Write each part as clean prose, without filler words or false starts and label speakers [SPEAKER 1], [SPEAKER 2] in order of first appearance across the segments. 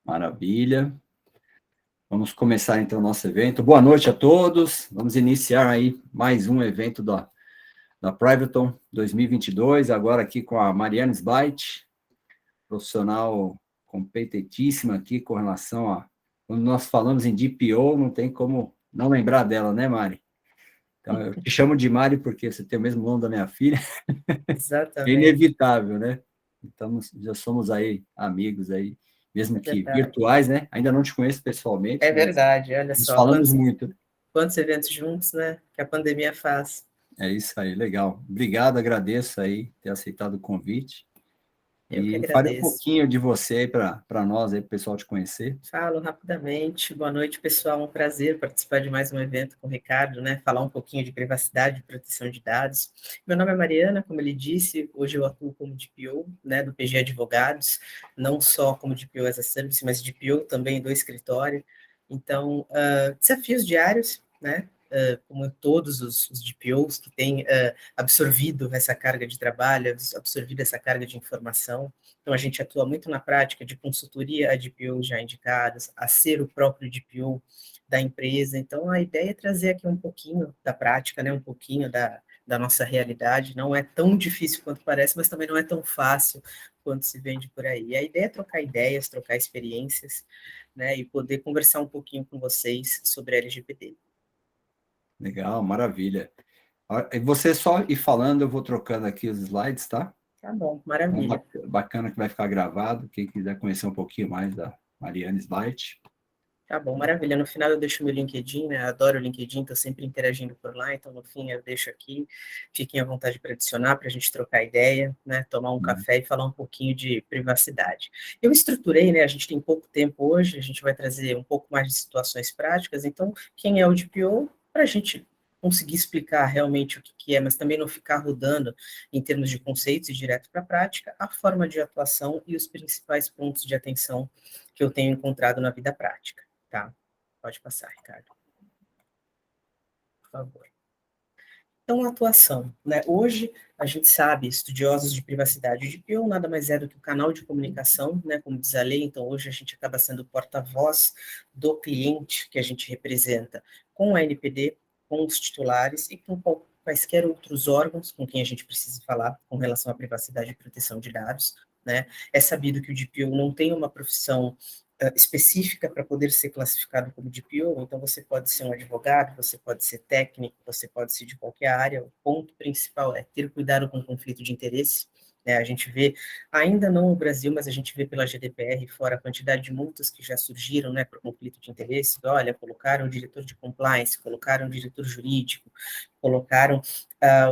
[SPEAKER 1] Maravilha. Vamos começar, então, o nosso evento. Boa noite a todos. Vamos iniciar aí mais um evento da Privaton 2022, agora aqui com a Mariana Sbait, profissional competentíssima aqui com relação a... Quando nós falamos em DPO, não tem como não lembrar dela, né, Mari? Então, eu te chamo de Mari porque você tem o mesmo nome da minha filha.
[SPEAKER 2] Exatamente.
[SPEAKER 1] É inevitável, né? Então, já somos aí amigos aí, mesmo que virtuais, né? Ainda não te conheço pessoalmente.
[SPEAKER 2] É verdade, olha
[SPEAKER 1] Nós
[SPEAKER 2] só.
[SPEAKER 1] falamos muito.
[SPEAKER 2] Quantos eventos juntos, né? Que a pandemia faz.
[SPEAKER 1] É isso aí, legal. Obrigado, agradeço aí ter aceitado o convite.
[SPEAKER 2] Eu que
[SPEAKER 1] E fale um
[SPEAKER 2] agradeço.
[SPEAKER 1] pouquinho de você aí para nós, aí, para o pessoal te conhecer.
[SPEAKER 2] Falo rapidamente. Boa noite, pessoal. Um prazer participar de mais um evento com o Ricardo, né? Falar um pouquinho de privacidade e proteção de dados. Meu nome é Mariana, como ele disse, hoje eu atuo como DPO, né, do PG Advogados, não só como DPO as a Service, mas DPO também do escritório. Então, desafios diários, né? Como todos os DPOs que têm absorvido essa carga de trabalho, absorvido essa carga de informação. Então, a gente atua muito na prática de consultoria a DPO já indicadas, a ser o próprio DPO da empresa. Então, a ideia é trazer aqui um pouquinho da prática, né, um pouquinho da nossa realidade. Não é tão difícil quanto parece, mas também não é tão fácil quanto se vende por aí. E a ideia é trocar ideias, trocar experiências, né, e poder conversar um pouquinho com vocês sobre a LGPD.
[SPEAKER 1] Legal, maravilha. Você só ir falando, eu vou trocando aqui os slides, tá?
[SPEAKER 2] Tá bom, maravilha.
[SPEAKER 1] Bacana que vai ficar gravado. Quem quiser conhecer um pouquinho mais da Mariana Sbait.
[SPEAKER 2] Tá bom, maravilha. No final eu deixo meu LinkedIn, né? Adoro o LinkedIn, estou sempre interagindo por lá, então no fim eu deixo aqui. Fiquem à vontade para adicionar, para a gente trocar ideia, né? Tomar um café e falar um pouquinho de privacidade. Eu estruturei, né? A gente tem pouco tempo hoje, a gente vai trazer um pouco mais de situações práticas, então quem é o DPO, para a gente conseguir explicar realmente o que é, mas também não ficar rodando em termos de conceitos e direto para a prática, a forma de atuação e os principais pontos de atenção que eu tenho encontrado na vida prática. Tá, pode passar, Ricardo. Por favor. Então, a atuação, né? Hoje, a gente sabe, estudiosos de privacidade de DPO nada mais é do que o canal de comunicação, né? Como diz a lei, então hoje a gente acaba sendo o porta-voz do cliente que a gente representa com a NPD, com os titulares e com quaisquer outros órgãos com quem a gente precisa falar com relação à privacidade e proteção de dados, né? É sabido que o DPO não tem uma profissão específica para poder ser classificado como DPO, então você pode ser um advogado, você pode ser técnico, você pode ser de qualquer área, o ponto principal é ter cuidado com o conflito de interesse, né? A gente vê, ainda não no Brasil, mas a gente vê pela GDPR fora a quantidade de multas que já surgiram, né, por conflito de interesse. Olha, colocaram o diretor de compliance, colocaram o diretor jurídico, colocaram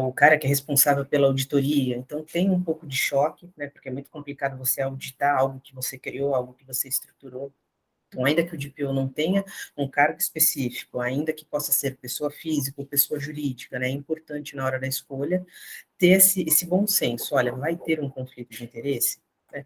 [SPEAKER 2] o cara que é responsável pela auditoria. Então tem um pouco de choque, né, porque é muito complicado você auditar algo que você criou, algo que você estruturou. Então, ainda que o DPO não tenha um cargo específico, ainda que possa ser pessoa física ou pessoa jurídica, né, é importante na hora da escolha ter esse bom senso. Olha, vai ter um conflito de interesse?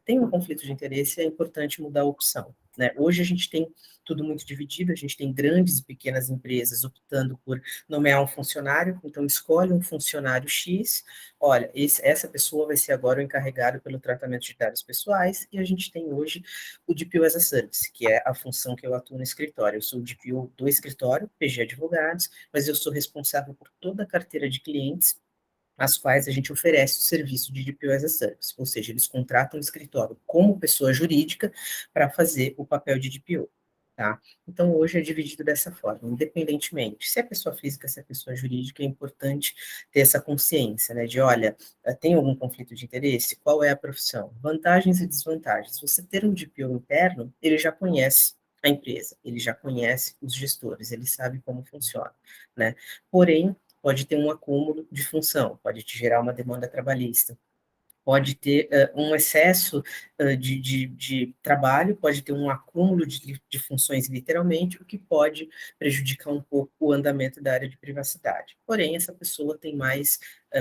[SPEAKER 2] Tem um conflito de interesse, é importante mudar a opção. Né? Hoje a gente tem tudo muito dividido, a gente tem grandes e pequenas empresas optando por nomear um funcionário, então escolhe um funcionário X, olha, essa pessoa vai ser agora o encarregado pelo tratamento de dados pessoais, e a gente tem hoje o DPO as a Service, que é a função que eu atuo no escritório. Eu sou o DPO do escritório, PG Advogados, mas eu sou responsável por toda a carteira de clientes às quais a gente oferece o serviço de DPO as a Service, ou seja, eles contratam o escritório como pessoa jurídica para fazer o papel de DPO. Tá? Então, hoje é dividido dessa forma, independentemente se é pessoa física, se é pessoa jurídica, é importante ter essa consciência, né, de, olha, tem algum conflito de interesse? Qual é a profissão? Vantagens e desvantagens. Você ter um DPO interno, ele já conhece a empresa, ele já conhece os gestores, ele sabe como funciona, né? Porém, pode ter um acúmulo de função, pode te gerar uma demanda trabalhista, pode ter um excesso de trabalho, pode ter um acúmulo de funções, literalmente, o que pode prejudicar um pouco o andamento da área de privacidade. Porém, essa pessoa tem mais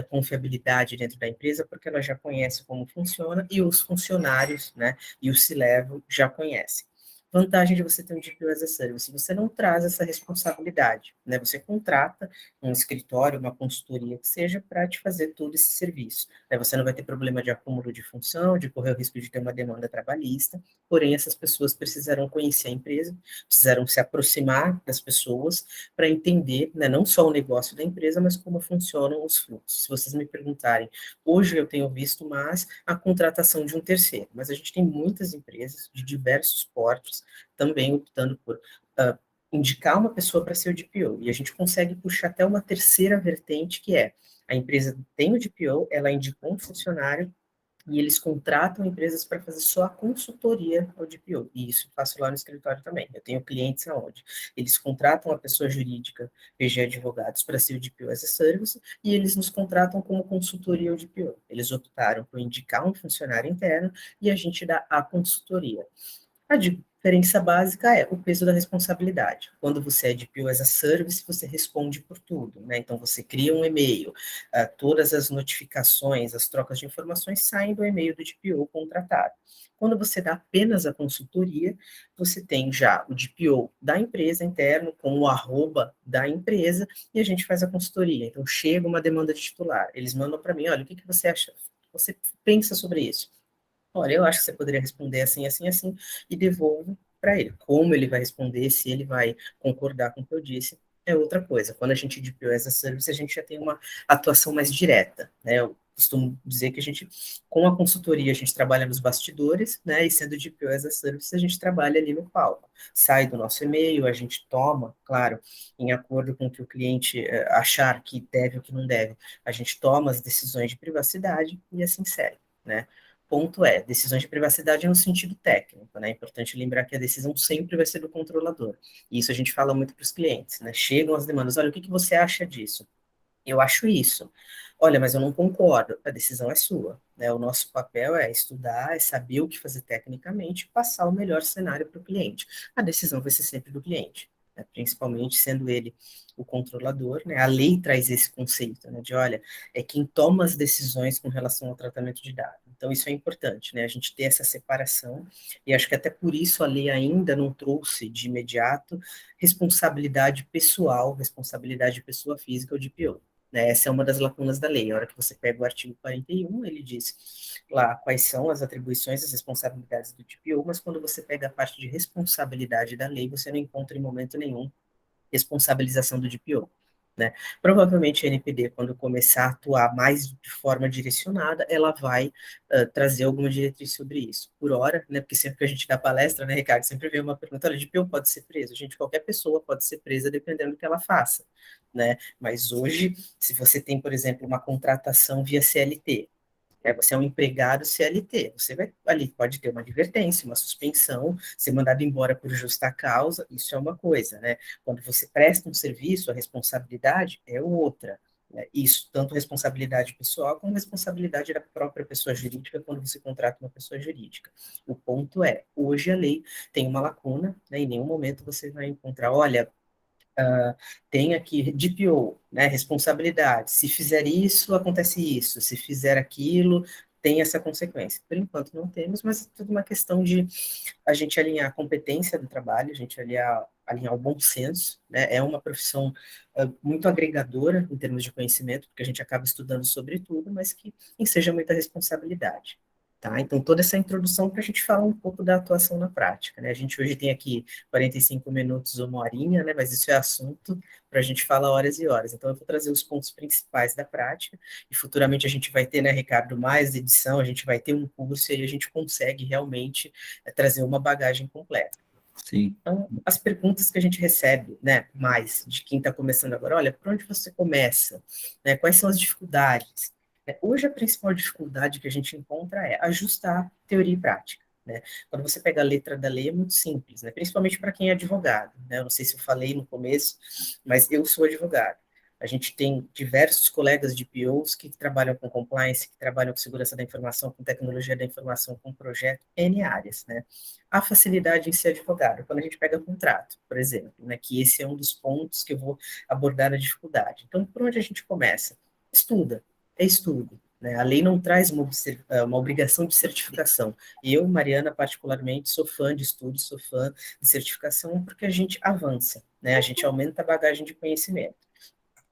[SPEAKER 2] confiabilidade dentro da empresa, porque ela já conhece como funciona, e os funcionários, né, e o C-Level já conhecem. Vantagem de você ter um DPO as a Service, você não traz essa responsabilidade, né? Você contrata um escritório, uma consultoria que seja para te fazer todo esse serviço, né? Você não vai ter problema de acúmulo de função, de correr o risco de ter uma demanda trabalhista, porém essas pessoas precisarão conhecer a empresa, precisarão se aproximar das pessoas para entender, né, não só o negócio da empresa, mas como funcionam os fluxos. Se vocês me perguntarem, hoje eu tenho visto mais a contratação de um terceiro, mas a gente tem muitas empresas de diversos portes também optando por indicar uma pessoa para ser o DPO, e a gente consegue puxar até uma terceira vertente, que é, a empresa tem o DPO, ela indicou um funcionário, e eles contratam empresas para fazer só a consultoria ao DPO, e isso eu faço lá no escritório também. Eu tenho clientes aonde eles contratam a pessoa jurídica, PG Advogados, para ser o DPO as a Service, e eles nos contratam como consultoria ao DPO. Eles optaram por indicar um funcionário interno e a gente dá a consultoria. A diferença básica é o peso da responsabilidade. Quando você é DPO as a Service, você responde por tudo, né? Então, você cria um e-mail, todas as notificações, as trocas de informações saem do e-mail do DPO contratado. Quando você dá apenas a consultoria, você tem já o DPO da empresa interno, com o arroba da empresa, e a gente faz a consultoria. Então, chega uma demanda de titular, eles mandam para mim, olha, o que você acha? Você pensa sobre isso? Olha, eu acho que você poderia responder assim, assim, assim, e devolvo para ele. Como ele vai responder, se ele vai concordar com o que eu disse, é outra coisa. Quando a gente DPO as a Service, a gente já tem uma atuação mais direta, né? Eu costumo dizer que a gente, com a consultoria, a gente trabalha nos bastidores, né? E sendo DPO as a Service, a gente trabalha ali no palco. Sai do nosso e-mail, a gente toma, claro, em acordo com o que o cliente achar que deve ou que não deve, a gente toma as decisões de privacidade e assim segue, né? Ponto é, decisões de privacidade no sentido técnico, né? É importante lembrar que a decisão sempre vai ser do controlador. E isso a gente fala muito para os clientes, né? Chegam as demandas, olha, o que você acha disso? Eu acho isso. Olha, mas eu não concordo. A decisão é sua, né? O nosso papel é estudar, é saber o que fazer tecnicamente, e passar o melhor cenário para o cliente. A decisão vai ser sempre do cliente, né? Principalmente sendo ele o controlador, né? A lei traz esse conceito, né? De, olha, é quem toma as decisões com relação ao tratamento de dados. Então, isso é importante, né? A gente ter essa separação, e acho que até por isso a lei ainda não trouxe de imediato responsabilidade pessoal, responsabilidade de pessoa física ou de PO. Né? Essa é uma das lacunas da lei. A hora que você pega o artigo 41, ele diz lá quais são as atribuições, as responsabilidades do DPO, mas quando você pega a parte de responsabilidade da lei, você não encontra em momento nenhum responsabilização do DPO. Né? Provavelmente a NPD, quando começar a atuar mais de forma direcionada, ela vai trazer alguma diretriz sobre isso. Por hora, né, porque sempre que a gente dá palestra, né, Ricardo, sempre vem uma pergunta, olha, DPO pode ser preso? Gente, qualquer pessoa pode ser presa dependendo do que ela faça. Né? Mas hoje, se você tem, por exemplo, uma contratação via CLT, você é um empregado CLT, você vai ali, pode ter uma advertência, uma suspensão, ser mandado embora por justa causa, isso é uma coisa, né? Quando você presta um serviço, a responsabilidade é outra. Né? Isso, tanto responsabilidade pessoal como responsabilidade da própria pessoa jurídica quando você contrata uma pessoa jurídica. O ponto é, hoje a lei tem uma lacuna, né? Em nenhum momento você vai encontrar, olha, tem aqui DPO, né, responsabilidade. Se fizer isso, acontece isso. Se fizer aquilo, tem essa consequência. Por enquanto não temos, mas é tudo uma questão de a gente alinhar a competência do trabalho, a gente alinhar o bom senso, né? É uma profissão muito agregadora em termos de conhecimento, porque a gente acaba estudando sobre tudo, mas que enseja muita responsabilidade. Tá? Então, toda essa introdução para a gente falar um pouco da atuação na prática. Né? A gente hoje tem aqui 45 minutos ou uma horinha, né? Mas isso é assunto para a gente falar horas e horas. Então, eu vou trazer os pontos principais da prática, e futuramente a gente vai ter, né, Ricardo, mais edição, a gente vai ter um curso, e aí a gente consegue realmente trazer uma bagagem completa.
[SPEAKER 1] Sim.
[SPEAKER 2] Então, as perguntas que a gente recebe, né, mais de quem está começando agora, olha, por onde você começa? Né, quais são as dificuldades? Hoje, a principal dificuldade que a gente encontra é ajustar teoria e prática. Né? Quando você pega a letra da lei, é muito simples, né? Principalmente para quem é advogado. Né? Eu não sei se eu falei no começo, mas eu sou advogado. A gente tem diversos colegas de POs que trabalham com compliance, que trabalham com segurança da informação, com tecnologia da informação, com projeto, N áreas, né? A facilidade em ser advogado, quando a gente pega contrato, por exemplo, né? Que esse é um dos pontos que eu vou abordar a dificuldade. Então, por onde a gente começa? Estuda, é estudo. né? A lei não traz uma obrigação de certificação. Eu, Mariana, particularmente, sou fã de estudos, sou fã de certificação, porque a gente avança, né? A gente aumenta a bagagem de conhecimento.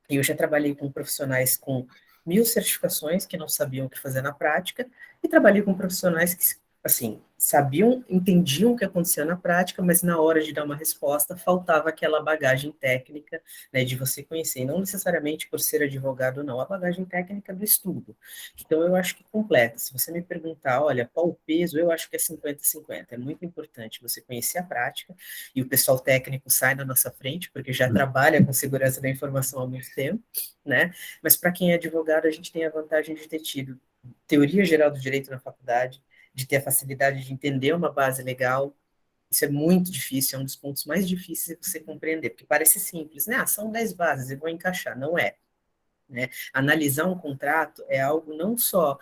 [SPEAKER 2] E eu já trabalhei com profissionais com 1.000 certificações que não sabiam o que fazer na prática, e trabalhei com profissionais que, assim, sabiam, entendiam o que acontecia na prática, mas na hora de dar uma resposta, faltava aquela bagagem técnica, né, de você conhecer, e não necessariamente por ser advogado, não, a bagagem técnica do estudo. Então, eu acho que completa. Se você me perguntar, olha, qual o peso, eu acho que é 50-50. É muito importante você conhecer a prática, e o pessoal técnico sai na nossa frente, porque já trabalha com segurança da informação há muito tempo, né? Mas para quem é advogado, a gente tem a vantagem de ter tido teoria geral do direito na faculdade, de ter a facilidade de entender uma base legal. Isso é muito difícil, é um dos pontos mais difíceis de você compreender, porque parece simples, né? Ah, são 10 bases, eu vou encaixar. Não é. Né? Analisar um contrato é algo não só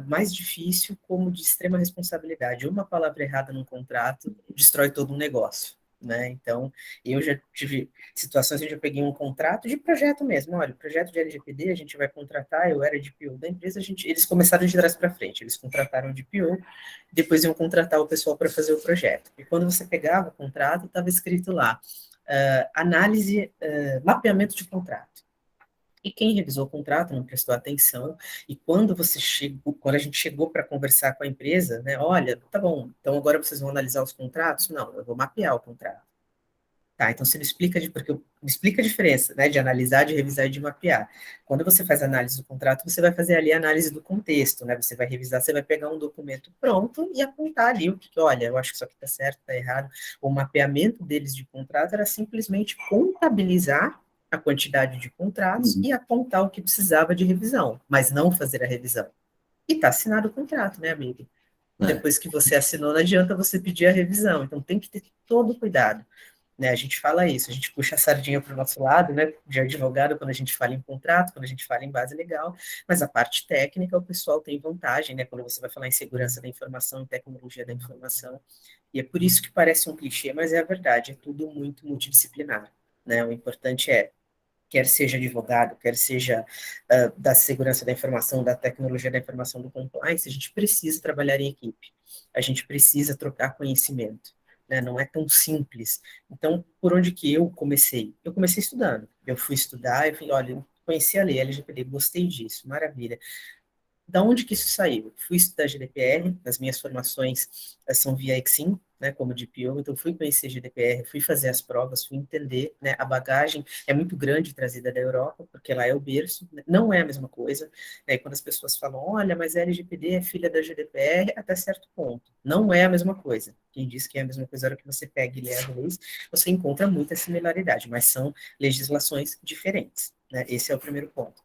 [SPEAKER 2] mais difícil, como de extrema responsabilidade. Uma palavra errada num contrato destrói todo um negócio. Né? Então, eu já tive situações onde eu peguei um contrato de projeto mesmo. Olha, o projeto de LGPD, a gente vai contratar, eu era DPO da empresa, eles começaram de trás para frente, eles contrataram o DPO, depois iam contratar o pessoal para fazer o projeto. E quando você pegava o contrato, estava escrito lá, análise, mapeamento de contrato. E quem revisou o contrato não prestou atenção, e quando a gente chegou para conversar com a empresa, né, olha, tá bom, então agora vocês vão analisar os contratos? Não, eu vou mapear o contrato. Tá, então você me explica, porque me explica a diferença, né, de analisar, de revisar e de mapear. Quando você faz análise do contrato, você vai fazer ali a análise do contexto, né, você vai revisar, você vai pegar um documento pronto e apontar ali o que, olha, eu acho que isso aqui está certo, está errado. O mapeamento deles de contrato era simplesmente contabilizar a quantidade de contratos
[SPEAKER 1] Uhum.
[SPEAKER 2] e apontar o que precisava de revisão, mas não fazer a revisão. E está assinado o contrato, né, amigo?
[SPEAKER 1] É.
[SPEAKER 2] Depois que você assinou, não adianta você pedir a revisão. Então tem que ter todo cuidado, né? A gente fala isso, a gente puxa a sardinha para o nosso lado, né, de advogado, quando a gente fala em contrato, quando a gente fala em base legal, mas a parte técnica, o pessoal tem vantagem, né, quando você vai falar em segurança da informação, em tecnologia da informação, e é por isso que parece um clichê, mas é a verdade, é tudo muito multidisciplinar, né, o importante é, quer seja advogado, quer seja da segurança da informação, da tecnologia da informação, do compliance, a gente precisa trabalhar em equipe, a gente precisa trocar conhecimento, né? Não é tão simples. Então, por onde que eu comecei? Eu comecei estudando. Eu fui estudar, eu falei, olha, eu conheci a lei LGPD, gostei disso, maravilha. Da onde que isso saiu? Fui estudar GDPR, as minhas formações são via Exim, né, como DPO, então fui conhecer GDPR, fui fazer as provas, fui entender, né, a bagagem é muito grande trazida da Europa, porque lá é o berço, né, não é a mesma coisa, né, quando as pessoas falam, olha, mas a LGPD é filha da GDPR, até certo ponto, não é a mesma coisa, quem diz que é a mesma coisa, na hora que você pega e lê as leis, você encontra muita similaridade, mas são legislações diferentes, né, esse é o primeiro ponto.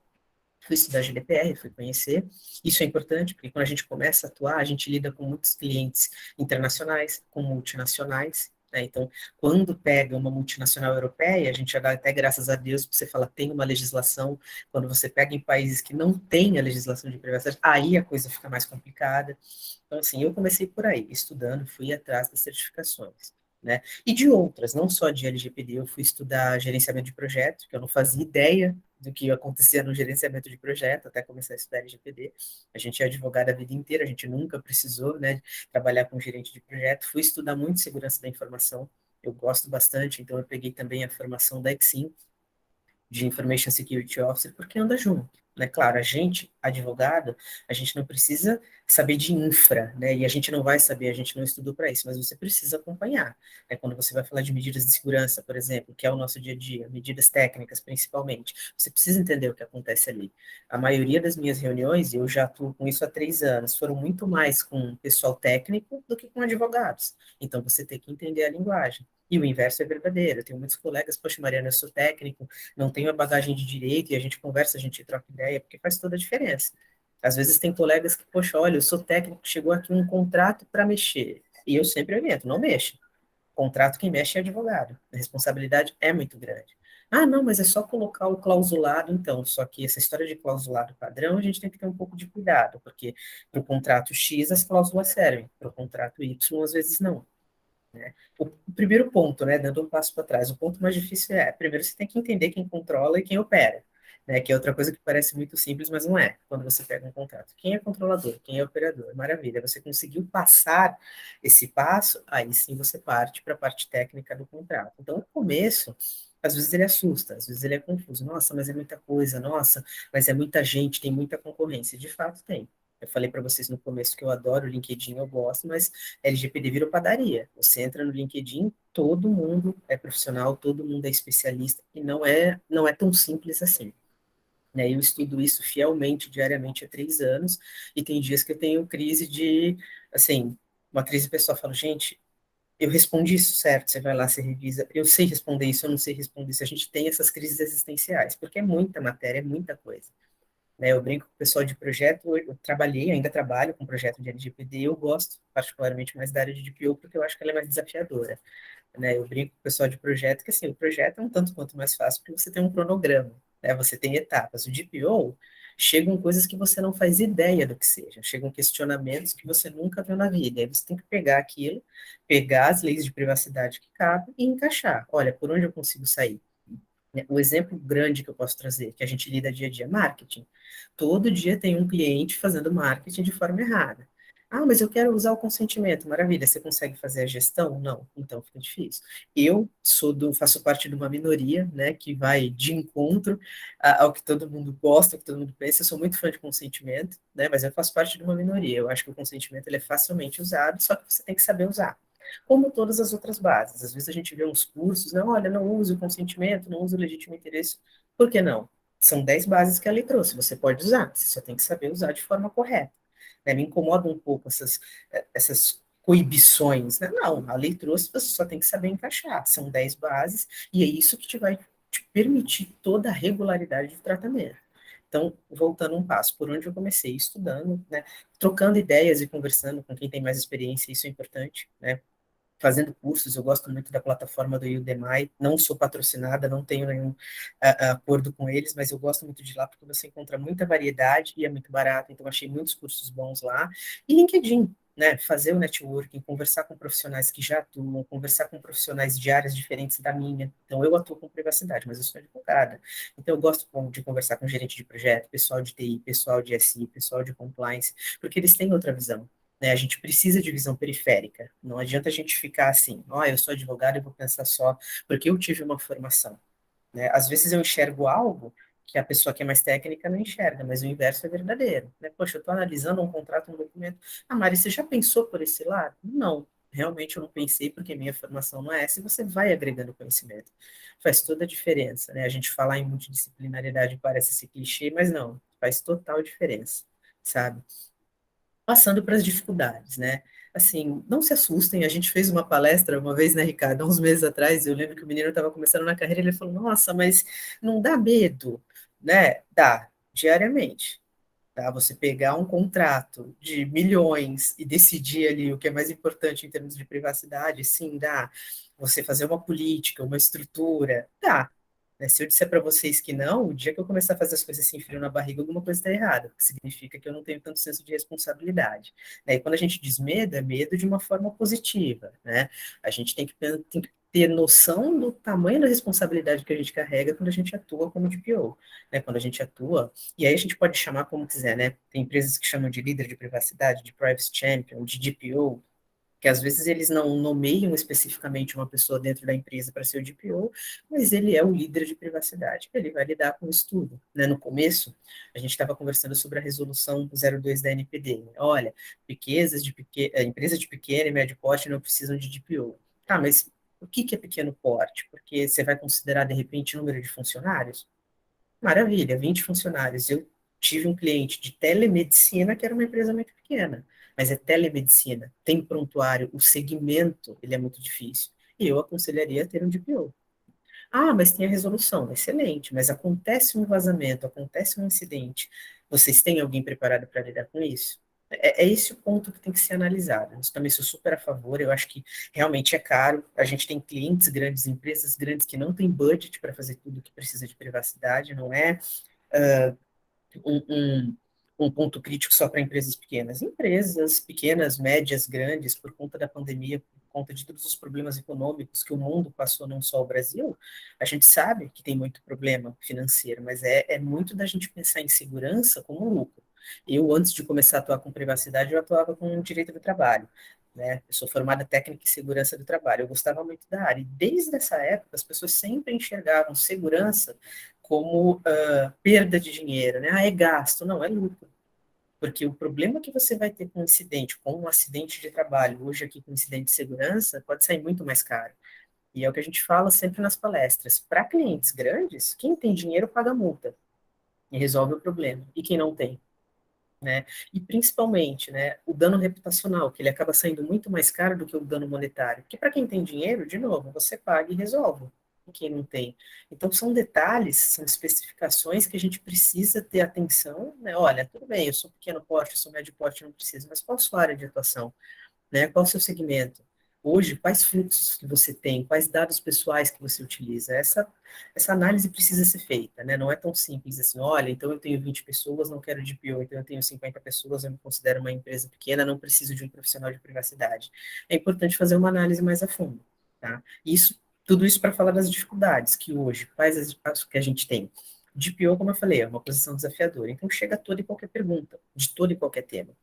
[SPEAKER 2] Fui estudar GDPR, fui conhecer. Isso é importante, porque quando a gente começa a atuar, a gente lida com muitos clientes internacionais, com multinacionais, né? Então, quando pega uma multinacional europeia, a gente já dá até graças a Deus, porque você fala, tem uma legislação. Quando você pega em países que não têm a legislação de privacidade, aí a coisa fica mais complicada. Então, assim, eu comecei por aí, estudando, fui atrás das certificações. Né? E de outras, não só de LGPD, eu fui estudar gerenciamento de projeto, que eu não fazia ideia do que acontecia no gerenciamento de projeto, até começar a estudar LGPD. A gente é advogado a vida inteira, a gente nunca precisou, né, trabalhar com gerente de projeto. Fui estudar muito segurança da informação, eu gosto bastante, então eu peguei também a formação da Exim, de Information Security Officer, porque anda junto. Né? Claro, a gente, advogado, a gente não precisa saber de infra, né? E a gente não vai saber, a gente não estudou para isso, mas você precisa acompanhar. Né? Quando você vai falar de medidas de segurança, por exemplo, que é o nosso dia a dia, medidas técnicas principalmente, você precisa entender o que acontece ali. A maioria das minhas reuniões, e eu já atuo com isso há 3 anos, foram muito mais com pessoal técnico do que com advogados. Então você tem que entender a linguagem. E o inverso é verdadeiro. Eu tenho muitos colegas, poxa, Mariana, eu sou técnico, não tenho a bagagem de direito, e a gente conversa, a gente troca ideia, porque faz toda a diferença. Às vezes tem colegas que, poxa, olha, eu sou técnico, chegou aqui um contrato para mexer. E eu sempre oriento, não mexa. Contrato quem mexe é advogado. A responsabilidade é muito grande. Ah, não, mas é só colocar o clausulado, então. Só que essa história de clausulado padrão, a gente tem que ter um pouco de cuidado, porque para o contrato X as cláusulas servem, para o contrato Y às vezes não. Né? O primeiro ponto, né, dando um passo para trás, o ponto mais difícil é, primeiro você tem que entender quem controla e quem opera. né? Que é outra coisa que parece muito simples, mas não é. Quando você pega um contrato, quem é controlador, quem é operador, maravilha. Você conseguiu passar esse passo, aí sim você parte para a parte técnica do contrato. Então, no começo, às vezes ele assusta, às vezes ele é confuso. Nossa, mas é muita coisa, nossa, mas é muita gente, tem muita concorrência. De fato, tem. Eu falei para vocês no começo que eu adoro o LinkedIn, eu gosto, mas LGPD virou padaria. Você entra no LinkedIn, todo mundo é profissional, todo mundo é especialista, e não é tão simples assim. Né? Eu estudo isso fielmente, diariamente, há 3 anos, e tem dias que eu tenho crise de, assim, uma crise pessoal. Eu falo, gente, eu respondi isso certo, você vai lá, você revisa, eu sei responder isso, eu não sei responder isso. A gente tem essas crises existenciais, porque é muita matéria, é muita coisa. Né? Eu brinco com o pessoal de projeto, eu trabalhei, ainda trabalho com projeto de LGPD, eu gosto particularmente mais da área de DPO, porque eu acho que ela é mais desafiadora. Né? Eu brinco com o pessoal de projeto que assim, o projeto é um tanto quanto mais fácil porque você tem um cronograma, né? Você tem etapas. O DPO chegam coisas que você não faz ideia do que seja, chegam questionamentos que você nunca viu na vida. Aí você tem que pegar aquilo, pegar as leis de privacidade que cabem e encaixar. Olha, por onde eu consigo sair? O exemplo grande que eu posso trazer, que a gente lida dia a dia, marketing. Todo dia tem um cliente fazendo marketing de forma errada. Ah, mas eu quero usar o consentimento. Maravilha, você consegue fazer a gestão? Não, então fica difícil. Faço parte de uma minoria, né, que vai de encontro ao que todo mundo gosta, ao que todo mundo pensa. Eu sou muito fã de consentimento, né, mas eu faço parte de uma minoria. Eu acho que o consentimento ele é facilmente usado, só que você tem que saber usar como todas as outras bases. Às vezes a gente vê uns cursos, não, olha, não use o consentimento, não use o legítimo interesse. Por que não? São 10 bases que a lei trouxe, você pode usar, você só tem que saber usar de forma correta. Né? Me incomoda um pouco essas coibições. Né? Não, a lei trouxe, você só tem que saber encaixar. São 10 bases, e é isso que te vai te permitir toda a regularidade do tratamento. Então, voltando um passo, por onde eu comecei? Estudando, né? Trocando ideias e conversando com quem tem mais experiência, isso é importante, né? Fazendo cursos, eu gosto muito da plataforma do Udemy, não sou patrocinada, não tenho nenhum acordo com eles, mas eu gosto muito de lá porque você encontra muita variedade e é muito barato, então achei muitos cursos bons lá. E LinkedIn, né, fazer o networking, conversar com profissionais que já atuam, conversar com profissionais de áreas diferentes da minha. Então, eu atuo com privacidade, mas eu sou advogada. Então, eu gosto de conversar com gerente de projeto, pessoal de TI, pessoal de SI, pessoal de compliance, porque eles têm outra visão. Né? A gente precisa de visão periférica. Não adianta a gente ficar assim, ó, eu sou advogado e vou pensar só porque eu tive uma formação. Né? Às vezes eu enxergo algo que a pessoa que é mais técnica não enxerga, mas o inverso é verdadeiro. Né? Poxa, eu estou analisando um contrato, um documento. Ah, Mari, você já pensou por esse lado? Não, realmente eu não pensei porque minha formação não é essa e você vai agregando conhecimento. Faz toda a diferença. Né? A gente falar em multidisciplinaridade parece ser clichê, mas não, faz total diferença, sabe? Passando para as dificuldades, né? Assim, não se assustem, a gente fez uma palestra uma vez, né, Ricardo, há uns meses atrás, eu lembro que o menino estava começando na carreira, ele falou, nossa, mas não dá medo, né? Dá, diariamente, tá? Você pegar um contrato de milhões e decidir ali o que é mais importante em termos de privacidade, sim, dá. Você fazer uma política, uma estrutura, dá. Né? Se eu disser para vocês que não, o dia que eu começar a fazer as coisas assim, frio na barriga, alguma coisa está errada, porque significa que eu não tenho tanto senso de responsabilidade. Né? E quando a gente diz medo, é medo de uma forma positiva, né? A gente tem que ter noção do tamanho da responsabilidade que a gente carrega quando a gente atua como DPO, né? Quando a gente atua, e aí a gente pode chamar como quiser, né? Tem empresas que chamam de líder de privacidade, de privacy champion, de DPO, que às vezes eles não nomeiam especificamente uma pessoa dentro da empresa para ser o DPO, mas ele é o líder de privacidade, ele vai lidar com isso tudo. Né? No começo, a gente estava conversando sobre a resolução 02 da NPD. Né? Olha, empresas de pequeno e médio porte não precisam de DPO. Tá, mas o que é pequeno porte? Porque você vai considerar, de repente, o número de funcionários? Maravilha, 20 funcionários. Eu tive um cliente de telemedicina que era uma empresa muito pequena, mas é telemedicina, tem prontuário, o segmento, ele é muito difícil. E eu aconselharia a ter um DPO. Ah, mas tem a resolução, excelente, mas acontece um vazamento, acontece um incidente. Vocês têm alguém preparado para lidar com isso? É esse o ponto que tem que ser analisado. Eu também sou super a favor, eu acho que realmente é caro. A gente tem clientes grandes, empresas grandes que não têm budget para fazer tudo que precisa de privacidade, não é um, um, um ponto crítico só para empresas pequenas. Empresas pequenas, médias, grandes, por conta da pandemia, conta de todos os problemas econômicos que o mundo passou, não só o Brasil, a gente sabe que tem muito problema financeiro, mas é muito da gente pensar em segurança como lucro. Eu, antes de começar a atuar com privacidade, eu atuava com direito do trabalho, né? Eu sou formada técnica em segurança do trabalho, eu gostava muito da área, e desde essa época as pessoas sempre enxergavam segurança como perda de dinheiro, né? Ah, é gasto, não, é lucro. Porque o problema que você vai ter com um incidente, com um acidente de trabalho, hoje aqui com um incidente de segurança, pode sair muito mais caro. E é o que a gente fala sempre nas palestras. Para clientes grandes, quem tem dinheiro paga multa e resolve o problema. E quem não tem, né? E principalmente, né, o dano reputacional, que ele acaba saindo muito mais caro do que o dano monetário. Porque para quem tem dinheiro, de novo, você paga e resolve. E quem não tem. Então, são detalhes, são especificações que a gente precisa ter atenção, né? Olha, tudo bem, eu sou pequeno porte, eu sou médio porte, não preciso, mas qual a sua área de atuação? Né? Qual o seu segmento? Hoje, quais fluxos que você tem? Quais dados pessoais que você utiliza? Essa análise precisa ser feita, né? Não é tão simples assim, olha, então eu tenho 20 pessoas, não quero DPO, então eu tenho 50 pessoas, eu me considero uma empresa pequena, não preciso de um profissional de privacidade. É importante fazer uma análise mais a fundo, tá? Tudo isso para falar das dificuldades que hoje, quais as que a gente tem. DPO, como eu falei, é uma posição desafiadora, então chega a toda e qualquer pergunta, de todo e qualquer tema.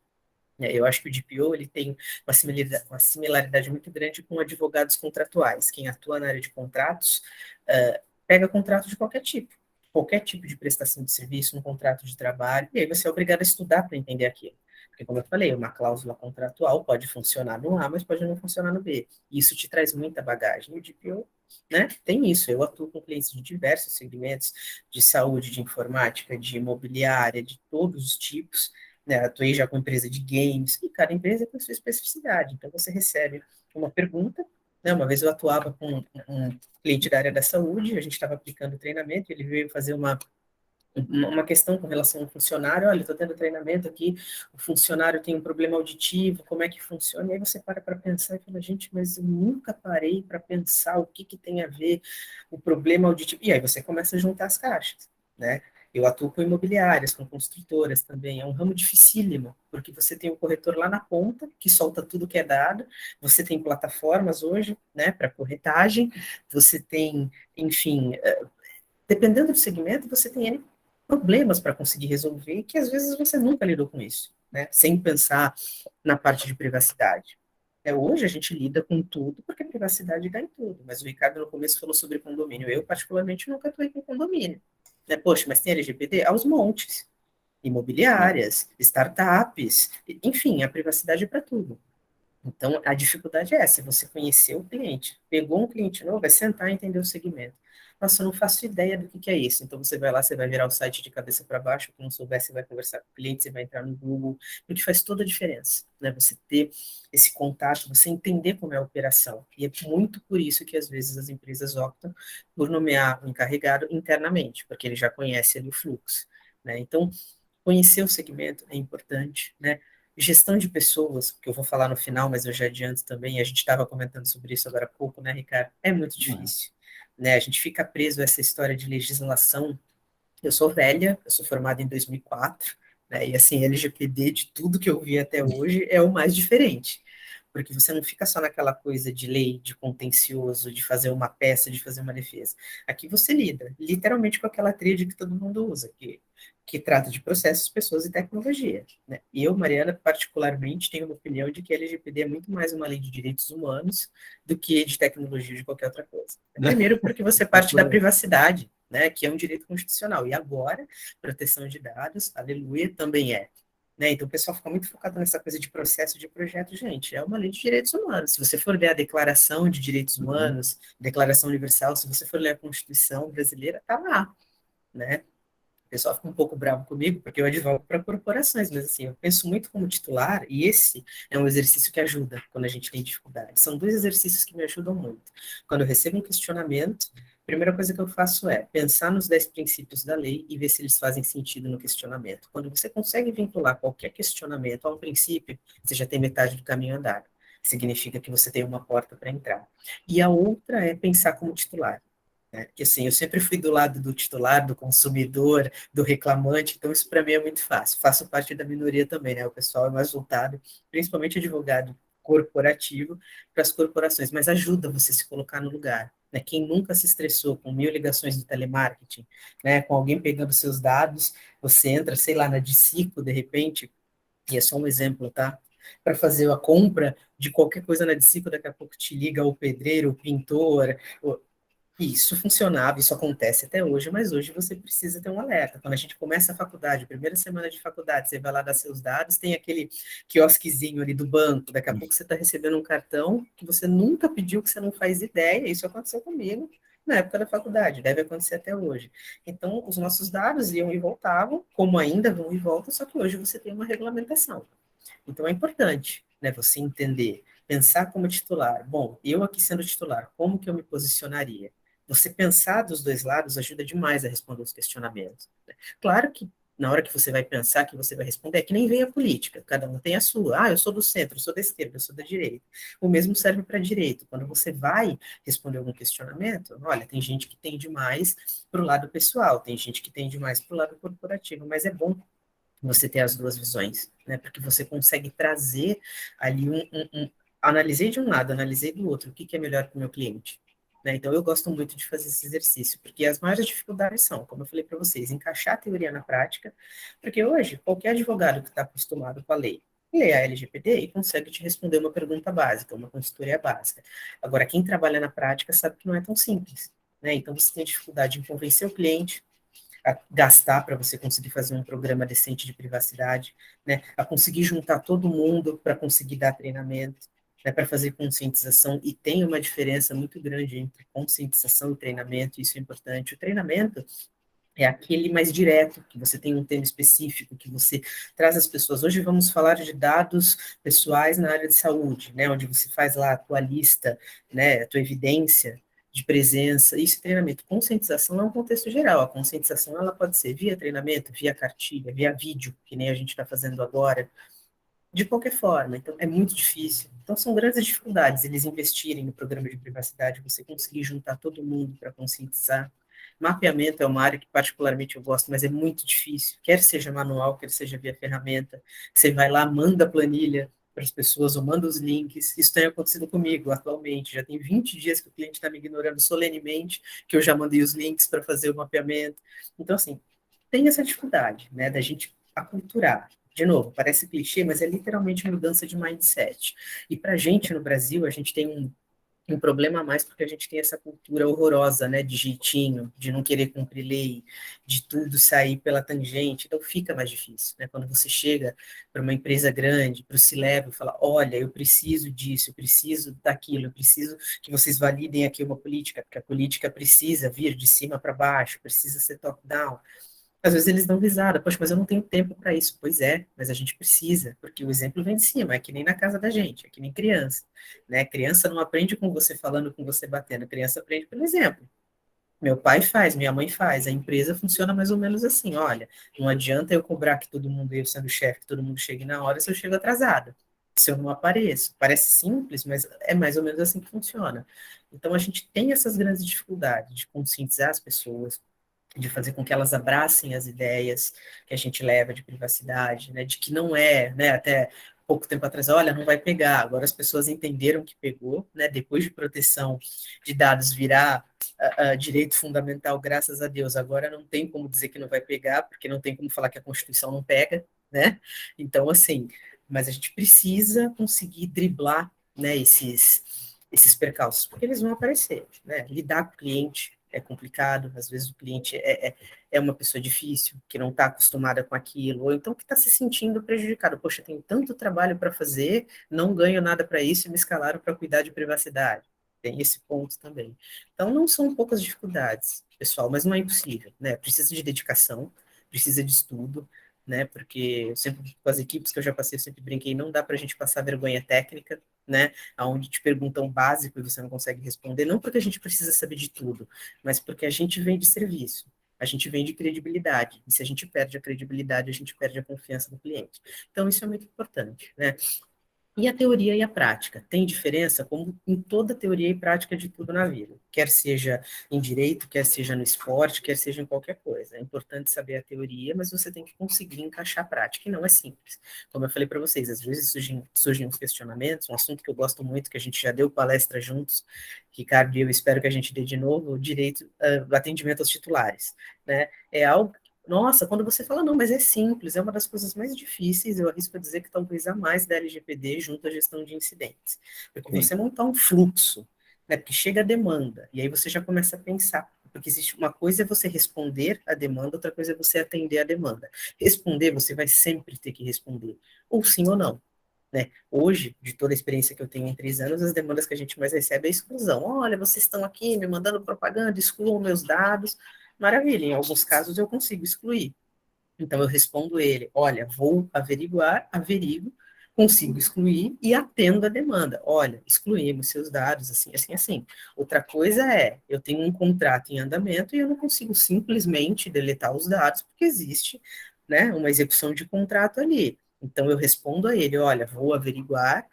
[SPEAKER 2] Eu acho que o DPO ele tem uma similaridade muito grande com advogados contratuais. Quem atua na área de contratos pega contrato de qualquer tipo de prestação de serviço, um contrato de trabalho, e aí você é obrigado a estudar para entender aquilo. Porque, como eu falei, uma cláusula contratual pode funcionar no A, mas pode não funcionar no B. E isso te traz muita bagagem. E o DPO, né, tem isso. Eu atuo com clientes de diversos segmentos, de saúde, de informática, de imobiliária, de todos os tipos, né, atuei já com empresa de games, e cada empresa tem sua especificidade. Então, você recebe uma pergunta, né, uma vez eu atuava com um cliente da área da saúde, a gente estava aplicando treinamento, ele veio fazer uma questão com relação ao funcionário, olha, estou tendo treinamento aqui, o funcionário tem um problema auditivo, como é que funciona? E aí você para pensar e fala, gente, mas eu nunca parei para pensar o que tem a ver o problema auditivo. E aí você começa a juntar as caixas, né? Eu atuo com imobiliárias, com construtoras também, é um ramo dificílimo, porque você tem o corretor lá na ponta, que solta tudo que é dado, você tem plataformas hoje, né, para corretagem, você tem, enfim, dependendo do segmento, você tem N problemas para conseguir resolver, que às vezes você nunca lidou com isso, né? Sem pensar na parte de privacidade. Hoje a gente lida com tudo, porque a privacidade dá em tudo. Mas o Ricardo no começo falou sobre condomínio. Eu, particularmente, nunca atuei com condomínio. Né? Poxa, mas tem LGPD? Aos montes. Imobiliárias, startups, enfim, a privacidade é para tudo. Então, a dificuldade é essa, você conhecer o cliente. Pegou um cliente novo, vai sentar e entender o segmento. Nossa, eu não faço ideia do que é isso. Então, você vai lá, você vai virar o site de cabeça para baixo, quem não souber, você vai conversar com o cliente, você vai entrar no Google, porque faz toda a diferença, né? Você ter esse contato, você entender como é a operação. E é muito por isso que, às vezes, as empresas optam por nomear o encarregado internamente, porque ele já conhece ali o fluxo, né? Então, conhecer o segmento é importante, né? Gestão de pessoas, que eu vou falar no final, mas eu já adianto também, a gente estava comentando sobre isso agora há pouco, né, Ricardo? É muito difícil, né? A gente fica preso a essa história de legislação. Eu sou velha, eu sou formada em 2004, né? E assim, LGPD de tudo que eu vi até hoje é o mais diferente. Porque você não fica só naquela coisa de lei, de contencioso, de fazer uma peça, de fazer uma defesa. Aqui você lida, literalmente, com aquela tríade que todo mundo usa, que trata de processos, pessoas e tecnologia. Né? E eu, Mariana, particularmente, tenho uma opinião de que a LGPD é muito mais uma lei de direitos humanos do que de tecnologia ou de qualquer outra coisa. Primeiro, porque você parte da privacidade, né, que é um direito constitucional. E agora, proteção de dados, aleluia, também é. Né? Então, o pessoal fica muito focado nessa coisa de processo de projeto. Gente, é uma lei de direitos humanos. Se você for ler a Declaração de Direitos Humanos, Declaração Universal, se você for ler a Constituição brasileira, está lá. Né? O pessoal fica um pouco bravo comigo, porque eu advogo para corporações, mas assim, eu penso muito como titular, e esse é um exercício que ajuda quando a gente tem dificuldade. São dois exercícios que me ajudam muito. Quando eu recebo um questionamento, a primeira coisa que eu faço é pensar nos 10 princípios da lei e ver se eles fazem sentido no questionamento. Quando você consegue vincular qualquer questionamento a um princípio, você já tem metade do caminho andado. Significa que você tem uma porta para entrar. E a outra é pensar como titular. Né? Que assim, eu sempre fui do lado do titular, do consumidor, do reclamante, então isso para mim é muito fácil. Faço parte da minoria também, né? O pessoal é mais voltado, principalmente advogado corporativo para as corporações, mas ajuda você a se colocar no lugar. Né? Quem nunca se estressou com 1000 ligações de telemarketing, né? Com alguém pegando seus dados, você entra, sei lá, na Dicico, de repente, e é só um exemplo, tá? Para fazer a compra de qualquer coisa na Dicico, daqui a pouco te liga o pedreiro, o pintor, isso funcionava, isso acontece até hoje, mas hoje você precisa ter um alerta. Quando a gente começa a faculdade, primeira semana de faculdade, você vai lá dar seus dados, tem aquele quiosquezinho ali do banco, daqui a pouco você está recebendo um cartão que você nunca pediu, que você não faz ideia, isso aconteceu comigo na época da faculdade, deve acontecer até hoje. Então, os nossos dados iam e voltavam, como ainda vão e voltam, só que hoje você tem uma regulamentação. Então é importante, né, você entender, pensar como titular. Bom, eu aqui sendo titular, como que eu me posicionaria? Você pensar dos dois lados ajuda demais a responder os questionamentos. Né? Claro que na hora que você vai pensar que você vai responder, é que nem vem a política, cada um tem a sua. Ah, eu sou do centro, eu sou da esquerda, eu sou da direita. O mesmo serve para a direita. Quando você vai responder algum questionamento, olha, tem gente que tende mais para o lado pessoal, tem gente que tende mais para o lado corporativo, mas é bom você ter as duas visões, né? Porque você consegue trazer ali analisei de um lado, analisei do outro, o que que é melhor para o meu cliente. Né? Então, eu gosto muito de fazer esse exercício, porque as maiores dificuldades são, como eu falei para vocês, encaixar a teoria na prática, porque hoje, qualquer advogado que está acostumado com a lei, lê a LGPD e consegue te responder uma pergunta básica, uma consultoria básica. Agora, quem trabalha na prática sabe que não é tão simples. Né? Então, você tem dificuldade em convencer o cliente, a gastar para você conseguir fazer um programa decente de privacidade, né? A conseguir juntar todo mundo para conseguir dar treinamento, né? Para fazer conscientização, e tem uma diferença muito grande entre conscientização e treinamento, isso é importante. O treinamento é aquele mais direto, que você tem um tema específico, que você traz as pessoas. Hoje vamos falar de dados pessoais na área de saúde, né, onde você faz lá a tua lista, né, a tua evidência de presença, isso é treinamento. Conscientização é um contexto geral, a conscientização ela pode ser via treinamento, via cartilha, via vídeo, que nem a gente está fazendo agora, de qualquer forma, então é muito difícil. Então são grandes dificuldades eles investirem no programa de privacidade, você conseguir juntar todo mundo para conscientizar. Mapeamento é uma área que particularmente eu gosto, mas é muito difícil, quer seja manual, quer seja via ferramenta. Você vai lá, manda a planilha para as pessoas ou manda os links. Isso tem acontecido comigo atualmente. Já tem 20 dias que o cliente está me ignorando solenemente, que eu já mandei os links para fazer o mapeamento. Então, assim, tem essa dificuldade, né, da gente aculturar. De novo, parece clichê, mas é literalmente mudança de mindset. E para a gente no Brasil, a gente tem um problema a mais porque a gente tem essa cultura horrorosa, né, de jeitinho, de não querer cumprir lei, de tudo sair pela tangente, então fica mais difícil, né, quando você chega para uma empresa grande, para o C-Level, e fala, olha, eu preciso disso, eu preciso daquilo, eu preciso que vocês validem aqui uma política, porque a política precisa vir de cima para baixo, precisa ser top-down. Às vezes eles dão risada, poxa, mas eu não tenho tempo para isso. Pois é, mas a gente precisa, porque o exemplo vem de cima, é que nem na casa da gente, é que nem criança, né? Criança não aprende com você falando, com você batendo, criança aprende pelo exemplo. Meu pai faz, minha mãe faz, a empresa funciona mais ou menos assim, olha, não adianta eu cobrar que todo mundo, eu sendo chefe, que todo mundo chegue na hora se eu chego atrasado, se eu não apareço. Parece simples, mas é mais ou menos assim que funciona. Então a gente tem essas grandes dificuldades de conscientizar as pessoas, de fazer com que elas abracem as ideias que a gente leva de privacidade, né, de que não é, né, até pouco tempo atrás, olha, não vai pegar, agora as pessoas entenderam que pegou, né, depois de proteção de dados virar direito fundamental, graças a Deus, agora não tem como dizer que não vai pegar, porque não tem como falar que a Constituição não pega, né, então, assim, mas a gente precisa conseguir driblar, né, esses percalços, porque eles vão aparecer, né, lidar com o cliente, é complicado, às vezes o cliente é uma pessoa difícil, que não está acostumada com aquilo, ou então que está se sentindo prejudicado. Poxa, tenho tanto trabalho para fazer, não ganho nada para isso e me escalaram para cuidar de privacidade. Tem esse ponto também. Então, não são poucas dificuldades, pessoal, mas não é impossível, né? Precisa de dedicação, precisa de estudo, né? Porque eu sempre, com as equipes que eu já passei, eu sempre brinquei, não dá para a gente passar vergonha técnica, né? Onde te perguntam básico e você não consegue responder, não porque a gente precisa saber de tudo, mas porque a gente vem de serviço, a gente vem de credibilidade, e se a gente perde a credibilidade, a gente perde a confiança do cliente. Então, isso é muito importante, né? E a teoria e a prática? Tem diferença, como em toda teoria e prática de tudo na vida. Quer seja em direito, quer seja no esporte, quer seja em qualquer coisa. É importante saber a teoria, mas você tem que conseguir encaixar a prática, e não é simples. Como eu falei para vocês, às vezes surgem uns questionamentos, um assunto que eu gosto muito, que a gente já deu palestra juntos, Ricardo e eu espero que a gente dê de novo, o direito do atendimento aos titulares. Né? É algo nossa, quando você fala, não, mas é simples, é uma das coisas mais difíceis, eu arrisco a dizer que talvez a mais da LGPD junto à gestão de incidentes. Porque
[SPEAKER 1] Sim,
[SPEAKER 2] você montar um fluxo, né, porque chega a demanda, e aí você já começa a pensar, porque existe uma coisa é você responder a demanda, outra coisa é você atender a demanda. Responder, você vai sempre ter que responder, ou sim ou não. Né? Hoje, de toda a experiência que eu tenho em 3 anos, as demandas que a gente mais recebe é exclusão. Olha, vocês estão aqui me mandando propaganda, excluam meus dados. Maravilha, em alguns casos eu consigo excluir. Então eu respondo ele, olha, vou averiguar, averigo, consigo excluir e atendo a demanda. Olha, excluímos seus dados, assim, assim, assim. Outra coisa é, eu tenho um contrato em andamento e eu não consigo simplesmente deletar os dados, porque existe, né, uma execução de contrato ali. Então eu respondo a ele, olha, vou averiguar,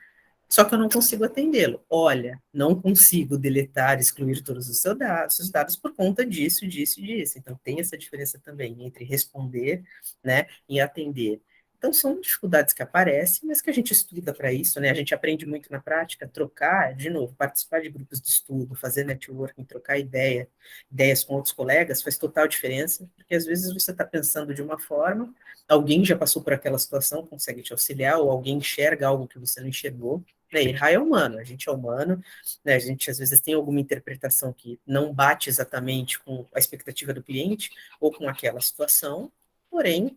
[SPEAKER 2] só que eu não consigo atendê-lo. Olha, não consigo deletar, excluir todos os dados por conta disso, disso e disso. Então, tem essa diferença também entre responder, né, e atender. Então, são dificuldades que aparecem, mas que a gente estuda para isso, né? A gente aprende muito na prática, trocar, de novo, participar de grupos de estudo, fazer networking, trocar ideias com outros colegas, faz total diferença, porque às vezes você está pensando de uma forma, alguém já passou por aquela situação, consegue te auxiliar, ou alguém enxerga algo que você não enxergou, né, errar é humano, a gente é humano, né, a gente às vezes tem alguma interpretação que não bate exatamente com a expectativa do cliente ou com aquela situação, porém,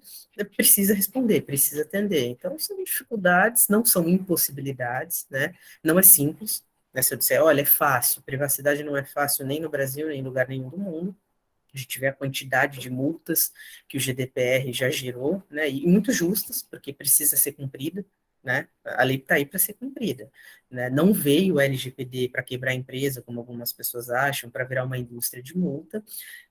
[SPEAKER 2] precisa responder, precisa atender. Então, são dificuldades, não são impossibilidades, né, não é simples, né, se eu disser, olha, é fácil, privacidade não é fácil nem no Brasil, nem em lugar nenhum do mundo, a gente vê a quantidade de multas que o GDPR já gerou, né, e muito justas, porque precisa ser cumprida, né, a lei está aí para ser cumprida, né, não veio o LGPD para quebrar a empresa, como algumas pessoas acham, para virar uma indústria de multa,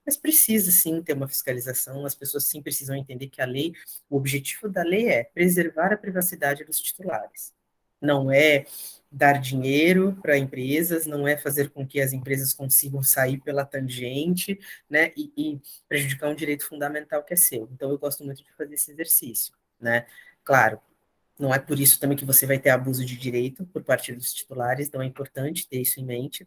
[SPEAKER 2] mas precisa sim ter uma fiscalização, as pessoas sim precisam entender que a lei, o objetivo da lei é preservar a privacidade dos titulares, não é dar dinheiro para empresas, não é fazer com que as empresas consigam sair pela tangente, né, e prejudicar um direito fundamental que é seu. Então, eu gosto muito de fazer esse exercício, né. Claro, não é por isso também que você vai ter abuso de direito por parte dos titulares, então é importante ter isso em mente.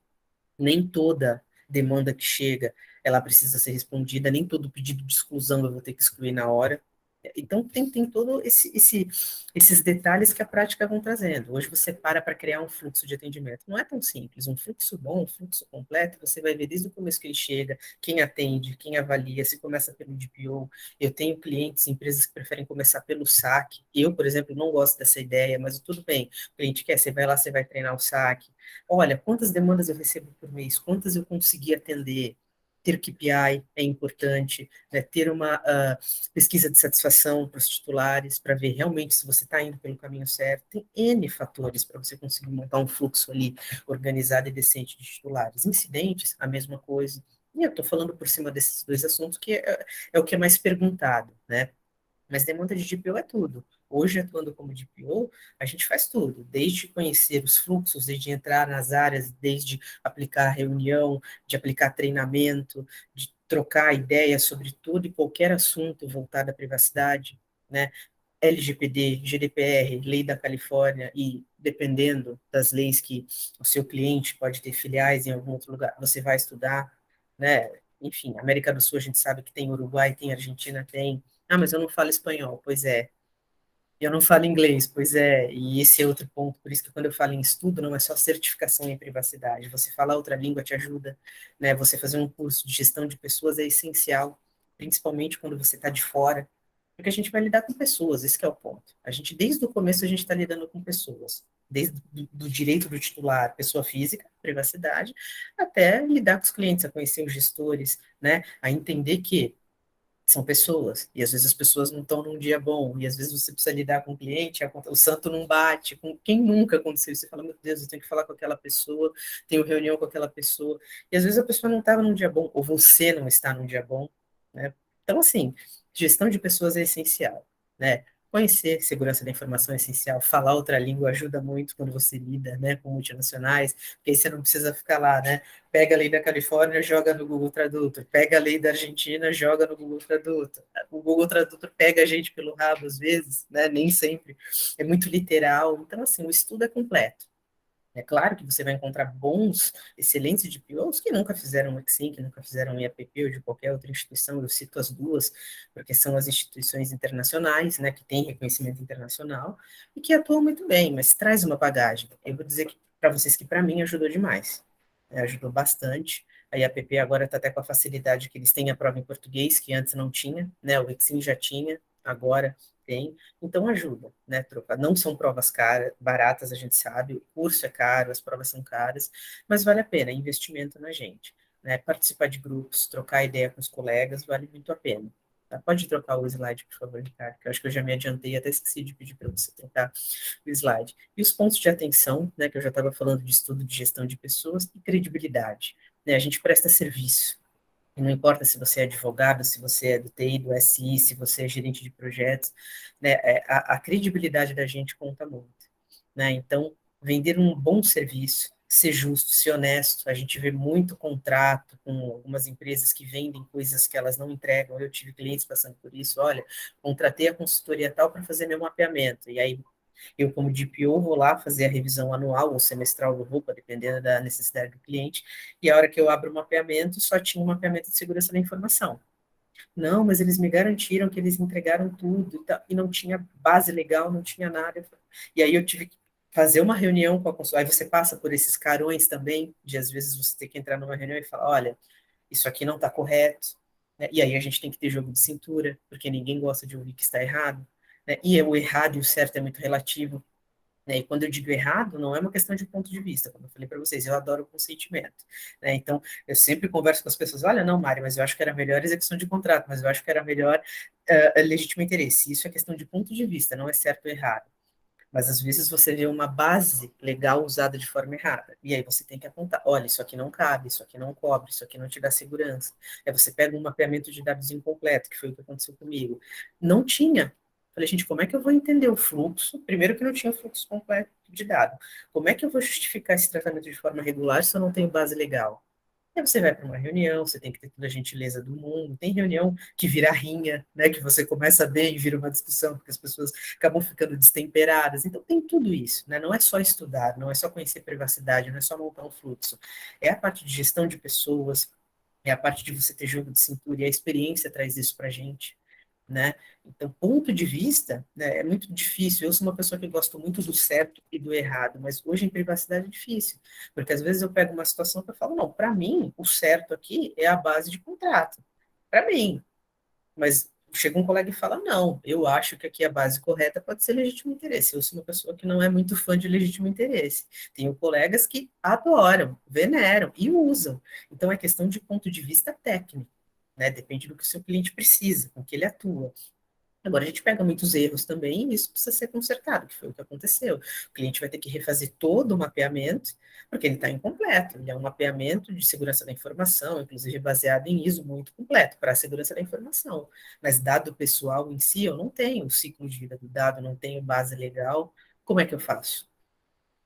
[SPEAKER 2] Nem toda demanda que chega, ela precisa ser respondida, nem todo pedido de exclusão eu vou ter que excluir na hora. Então, tem todo esses detalhes que a prática vão trazendo. Hoje você para criar um fluxo de atendimento. Não é tão simples. Um fluxo bom, um fluxo completo, você vai ver desde o começo que ele chega, quem atende, quem avalia, se começa pelo DPO. Eu tenho clientes, empresas que preferem começar pelo saque. Eu, por exemplo, não gosto dessa ideia, mas tudo bem. O cliente quer, você vai lá, você vai treinar o saque. Olha, quantas demandas eu recebo por mês, quantas eu consegui atender. Ter KPI é importante, né? Ter uma pesquisa de satisfação para os titulares, para ver realmente se você está indo pelo caminho certo. Tem N fatores para você conseguir montar um fluxo ali organizado e decente de titulares. Incidentes, a mesma coisa. E eu estou falando por cima desses dois assuntos, que é o que é mais perguntado, né? Mas demanda de DPO é tudo. Hoje, atuando como DPO, a gente faz tudo, desde conhecer os fluxos, desde entrar nas áreas, desde aplicar reunião, de aplicar treinamento, de trocar ideias sobre tudo e qualquer assunto voltado à privacidade, né? LGPD, GDPR, lei da Califórnia e dependendo das leis que o seu cliente pode ter filiais em algum outro lugar, você vai estudar, né? Enfim, América do Sul a gente sabe que tem Uruguai, tem Argentina, tem. Ah, mas eu não falo espanhol. Pois é. Eu não falo inglês, pois é, e esse é outro ponto, por isso que quando eu falo em estudo, não é só certificação em privacidade, você falar outra língua te ajuda, né, você fazer um curso de gestão de pessoas é essencial, principalmente quando você está de fora, porque a gente vai lidar com pessoas, esse que é o ponto. A gente, desde o começo, a gente está lidando com pessoas, desde do direito do titular, pessoa física, privacidade, até lidar com os clientes, a conhecer os gestores, né, a entender que são pessoas, e às vezes as pessoas não estão num dia bom, e às vezes você precisa lidar com o cliente, o santo não bate, com quem nunca aconteceu, você fala, meu Deus, eu tenho que falar com aquela pessoa, tenho reunião com aquela pessoa, e às vezes a pessoa não estava num dia bom, ou você não está num dia bom, né? Então, assim, gestão de pessoas é essencial, né? Conhecer segurança da informação é essencial, falar outra língua ajuda muito quando você lida, né, com multinacionais, porque aí você não precisa ficar lá, né, pega a lei da Califórnia, joga no Google Tradutor, pega a lei da Argentina, joga no Google Tradutor, o Google Tradutor pega a gente pelo rabo às vezes, né, nem sempre, é muito literal, então assim, o estudo é completo. É claro que você vai encontrar bons, excelentes DPOs que nunca fizeram um Exim, que nunca fizeram um IAPP ou de qualquer outra instituição, eu cito as duas, porque são as instituições internacionais, né, que têm reconhecimento internacional e que atuam muito bem, mas traz uma bagagem. Eu vou dizer para vocês que para mim ajudou demais, ajudou bastante. A IAPP agora está até com a facilidade que eles têm a prova em português, que antes não tinha, né, o Exim já tinha, agora tem. Então ajuda, né, trocar. Não são provas caras, baratas, a gente sabe, o curso é caro, as provas são caras, mas vale a pena, é investimento na gente. Né? Participar de grupos, trocar ideia com os colegas, vale muito a pena. Tá? Pode trocar o slide, por favor, Ricardo, que eu acho que eu já me adiantei, até esqueci de pedir para você trocar o slide. E os pontos de atenção, né, que eu já estava falando de estudo de gestão de pessoas e credibilidade. Né? A gente presta serviço, e não importa se você é advogado, se você é do TI, do SI, se você é gerente de projetos, né, a credibilidade da gente conta muito. Né? Então, vender um bom serviço, ser justo, ser honesto. A gente vê muito contrato com algumas empresas que vendem coisas que elas não entregam. Eu tive clientes passando por isso. Olha, contratei a consultoria tal para fazer meu mapeamento. E aí eu, como DPO, vou lá fazer a revisão anual ou semestral do RUPA, dependendo da necessidade do cliente, e a hora que eu abro o mapeamento, só tinha um mapeamento de segurança da informação. Não, mas eles me garantiram que eles entregaram tudo e não tinha base legal, não tinha nada. E aí eu tive que fazer uma reunião com a consultoria. Aí você passa por esses carões também, de às vezes você ter que entrar numa reunião e falar, olha, isso aqui não está correto. Né? E aí a gente tem que ter jogo de cintura, porque ninguém gosta de ouvir que está errado. Né? E o errado e o certo é muito relativo. Né? E quando eu digo errado, não é uma questão de ponto de vista, como eu falei para vocês, eu adoro o consentimento. Né? Então, eu sempre converso com as pessoas: olha, não, Mari, mas eu acho que era melhor execução de contrato, mas eu acho que era melhor legítimo interesse. Isso é questão de ponto de vista, não é certo ou errado. Mas às vezes você vê uma base legal usada de forma errada. E aí você tem que apontar: olha, isso aqui não cabe, isso aqui não cobre, isso aqui não te dá segurança. Aí você pega um mapeamento de dados incompleto, que foi o que aconteceu comigo. Não tinha. Falei, gente, como é que eu vou entender o fluxo? Primeiro que não tinha fluxo completo de dado. Como é que eu vou justificar esse tratamento de forma regular se eu não tenho base legal? Aí você vai para uma reunião, você tem que ter toda a gentileza do mundo. Tem reunião que vira rinha, né? Que você começa bem e vira uma discussão, porque as pessoas acabam ficando destemperadas. Então tem tudo isso, né? Não é só estudar, não é só conhecer privacidade, não é só montar um fluxo. É a parte de gestão de pessoas, é a parte de você ter jogo de cintura, e a experiência traz isso para a gente. Né? Então, ponto de vista, né, é muito difícil. Eu sou uma pessoa que gosto muito do certo e do errado, mas hoje em privacidade é difícil, porque às vezes eu pego uma situação que eu falo, não, para mim, o certo aqui é a base de contrato. Para mim, mas chega um colega e fala, não, eu acho que aqui a base correta pode ser legítimo interesse. Eu sou uma pessoa que não é muito fã de legítimo interesse. Tenho colegas que adoram, veneram e usam. Então é questão de ponto de vista técnico. Né? Depende do que o seu cliente precisa, com que ele atua. Agora, a gente pega muitos erros também e isso precisa ser consertado, que foi o que aconteceu. O cliente vai ter que refazer todo o mapeamento, porque ele está incompleto. Ele é um mapeamento de segurança da informação, inclusive baseado em ISO muito completo para a segurança da informação. Mas dado pessoal em si, eu não tenho o ciclo de vida do dado, não tenho base legal. Como é que eu faço?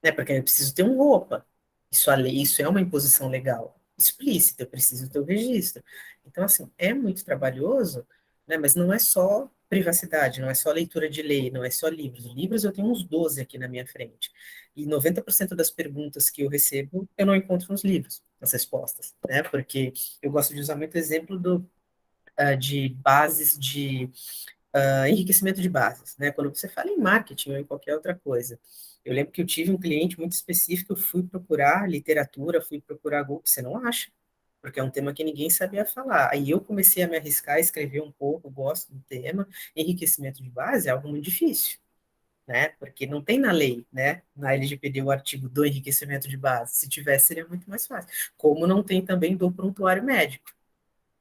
[SPEAKER 2] Né? Porque eu preciso ter um roupa. Isso, a lei, isso é uma imposição legal explícita, eu preciso ter o registro. Então, assim, é muito trabalhoso, né? Mas não é só privacidade, não é só leitura de lei, não é só livros. Livros eu tenho uns 12 aqui na minha frente. E 90% das perguntas que eu recebo, eu não encontro nos livros, as respostas, né? Porque eu gosto de usar muito exemplo de bases de enriquecimento de bases, né? Quando você fala em marketing ou em qualquer outra coisa. Eu lembro que eu tive um cliente muito específico, eu fui procurar literatura, fui procurar Google, você não acha, porque é um tema que ninguém sabia falar. Aí eu comecei a me arriscar a escrever um pouco, gosto do tema, enriquecimento de base é algo muito difícil, né? Porque não tem na lei, né? Na LGPD o artigo do enriquecimento de base. Se tivesse, seria muito mais fácil. Como não tem também do prontuário médico,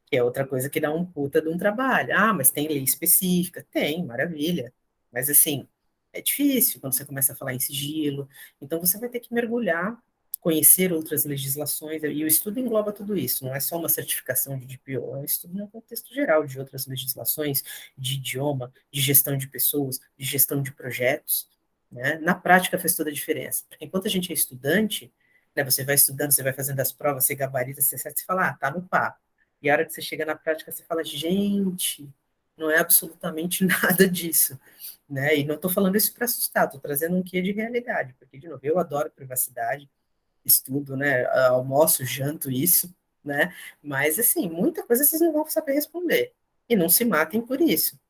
[SPEAKER 2] que é outra coisa que dá um puta de um trabalho. Ah, mas tem lei específica? Tem, maravilha. Mas assim, é difícil quando você começa a falar em sigilo. Então você vai ter que mergulhar. conhecer outras legislações, e o estudo engloba tudo isso, não é só uma certificação de DPO, é um estudo no contexto geral de outras legislações, de idioma, de gestão de pessoas, de gestão de projetos, né? Na prática faz toda a diferença, porque enquanto a gente é estudante, né, você vai estudando, você vai fazendo as provas, você gabarita, você fala, ah, tá no papo, e a hora que você chega na prática, você fala, gente, não é absolutamente nada disso, né? E não estou falando isso para assustar, estou trazendo um quê de realidade, porque, de novo, eu adoro privacidade, estudo, né? Almoço, janto isso, né? Mas, assim, muita coisa vocês não vão saber responder. E não se matem por isso.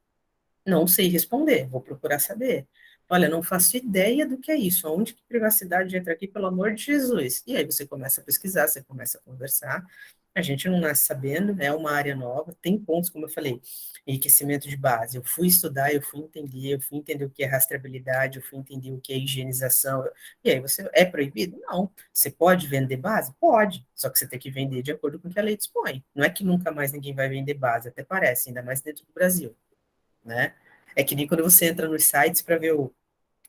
[SPEAKER 2] Não sei responder, vou procurar saber. Olha, não faço ideia do que é isso. Aonde que privacidade entra aqui, pelo amor de Jesus? E aí você começa a pesquisar, você começa a conversar. A gente não nasce sabendo, é uma área nova, tem pontos, como eu falei, enriquecimento de base. Eu fui estudar, eu fui entender o que é rastreabilidade, eu fui entender o que é higienização. E aí você é proibido? Não. Você pode vender base? Pode. Só que você tem que vender de acordo com o que a lei dispõe. Não é que nunca mais ninguém vai vender base, até parece, ainda mais dentro do Brasil, né? É que nem quando você entra nos sites para ver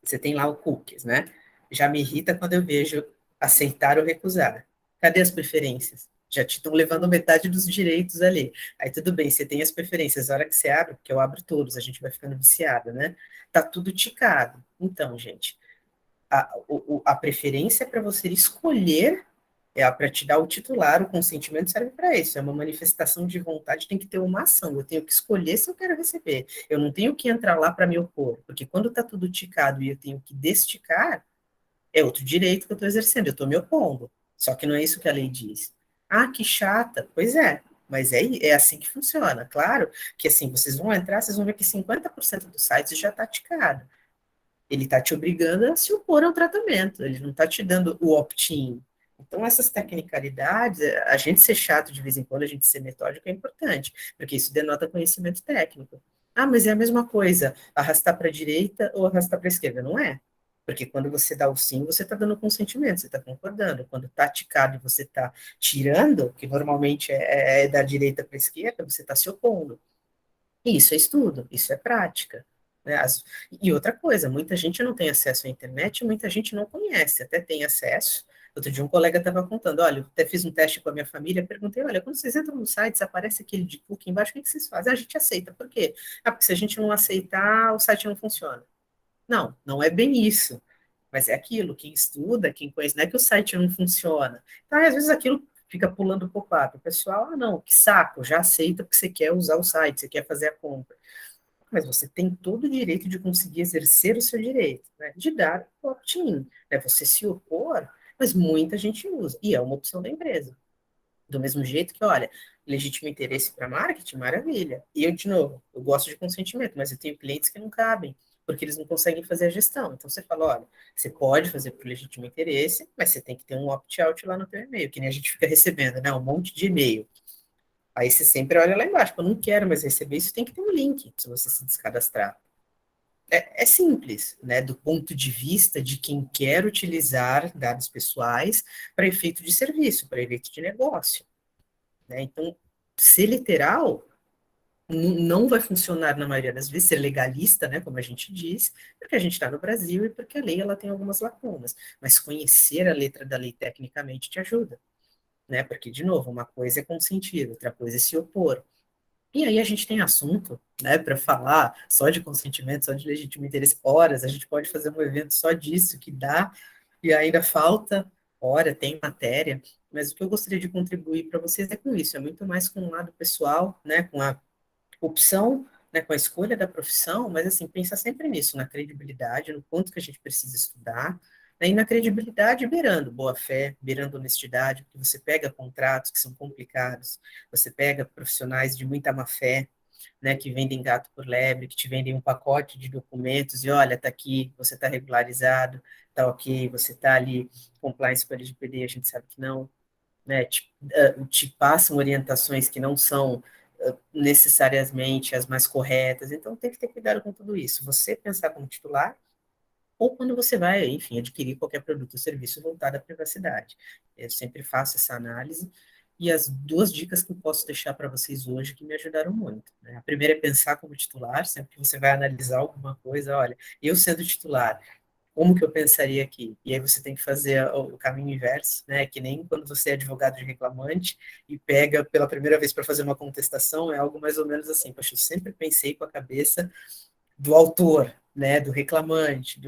[SPEAKER 2] você tem lá o cookies, né? Já me irrita quando eu vejo aceitar ou recusar. Cadê as preferências? Já te estão levando metade dos direitos ali. Aí tudo bem, você tem as preferências. A hora que você abre, porque eu abro todos, a gente vai ficando viciado, né? Tá tudo ticado. Então, gente, a preferência é para você escolher, é para te dar o titular, o consentimento serve para isso. É uma manifestação de vontade, tem que ter uma ação. Eu tenho que escolher se eu quero receber. Eu não tenho que entrar lá para me opor, porque quando está tudo ticado e eu tenho que desticar, é outro direito que eu estou exercendo, eu estou me opondo. Só que não é isso que a lei diz. Ah, que chata. Pois é, mas é assim que funciona. Claro que assim, vocês vão entrar, vocês vão ver que 50% dos sites já está ticado. Ele está te obrigando a se opor ao tratamento, ele não está te dando o opt-in. Então, essas tecnicalidades, a gente ser chato de vez em quando, a gente ser metódico é importante, porque isso denota conhecimento técnico. Ah, mas é a mesma coisa, arrastar para a direita ou arrastar para a esquerda. Não é. Porque quando você dá o sim, você está dando consentimento, você está concordando. Quando está ticado e você está tirando, que normalmente é da direita para a esquerda, você está se opondo. Isso é estudo, isso é prática. Né? E outra coisa, muita gente não tem acesso à internet, muita gente não conhece, até tem acesso. Outro dia um colega estava contando, olha, eu até fiz um teste com a minha família, perguntei, olha, quando vocês entram no site, aparece aquele de cookie embaixo, o que vocês fazem? Ah, a gente aceita, por quê? Ah, porque se a gente não aceitar, o site não funciona. Não, não é bem isso. Mas é aquilo, quem estuda, quem conhece, não é que o site não funciona. Então, às vezes aquilo fica pulando pop-up. O pessoal, ah, não, que saco, já aceita porque você quer usar o site, você quer fazer a compra. Mas você tem todo o direito de conseguir exercer o seu direito, né, de dar o opt-in, né, você se opor, mas muita gente usa, e é uma opção da empresa. Do mesmo jeito que, olha, legítimo interesse para marketing, maravilha. E eu, de novo, eu gosto de consentimento, mas eu tenho clientes que não cabem, porque eles não conseguem fazer a gestão. Então você fala, olha, você pode fazer por legítimo interesse, mas você tem que ter um opt-out lá no teu e-mail, que nem a gente fica recebendo, né? Um monte de e-mail. Aí você sempre olha lá embaixo, eu não quero mais receber isso, tem que ter um link se você se descadastrar. É simples, né? Do ponto de vista de quem quer utilizar dados pessoais para efeito de serviço, para efeito de negócio. Né? Então, ser literal não vai funcionar na maioria das vezes, ser legalista, né, como a gente diz, porque a gente está no Brasil e porque a lei ela tem algumas lacunas, mas conhecer a letra da lei tecnicamente te ajuda, né, porque, de novo, uma coisa é consentir, outra coisa é se opor. E aí a gente tem assunto, né, para falar só de consentimento, só de legítimo interesse, horas, a gente pode fazer um evento só disso, que dá, e ainda falta hora, tem matéria, mas o que eu gostaria de contribuir para vocês é com isso, é muito mais com o lado pessoal, né, com a opção, né, com a escolha da profissão, mas assim, pensa sempre nisso, na credibilidade, no quanto que a gente precisa estudar, né, e na credibilidade beirando boa-fé, beirando honestidade, porque você pega contratos que são complicados, você pega profissionais de muita má-fé, né, que vendem gato por lebre, que te vendem um pacote de documentos e olha, tá aqui, você está regularizado, tá ok, você tá ali, compliance com a LGPD, a gente sabe que não, né, te passam orientações que não são necessariamente as mais corretas, então tem que ter cuidado com tudo isso. Você pensar como titular, ou quando você vai, enfim, adquirir qualquer produto ou serviço voltado à privacidade. Eu sempre faço essa análise, e as duas dicas que eu posso deixar para vocês hoje que me ajudaram muito. Né? A primeira é pensar como titular, sempre que você vai analisar alguma coisa, olha, eu sendo titular, como que eu pensaria aqui? E aí você tem que fazer o caminho inverso, né? Que nem quando você é advogado de reclamante e pega pela primeira vez para fazer uma contestação, é algo mais ou menos assim, poxa, eu sempre pensei com a cabeça do autor, né, do reclamante,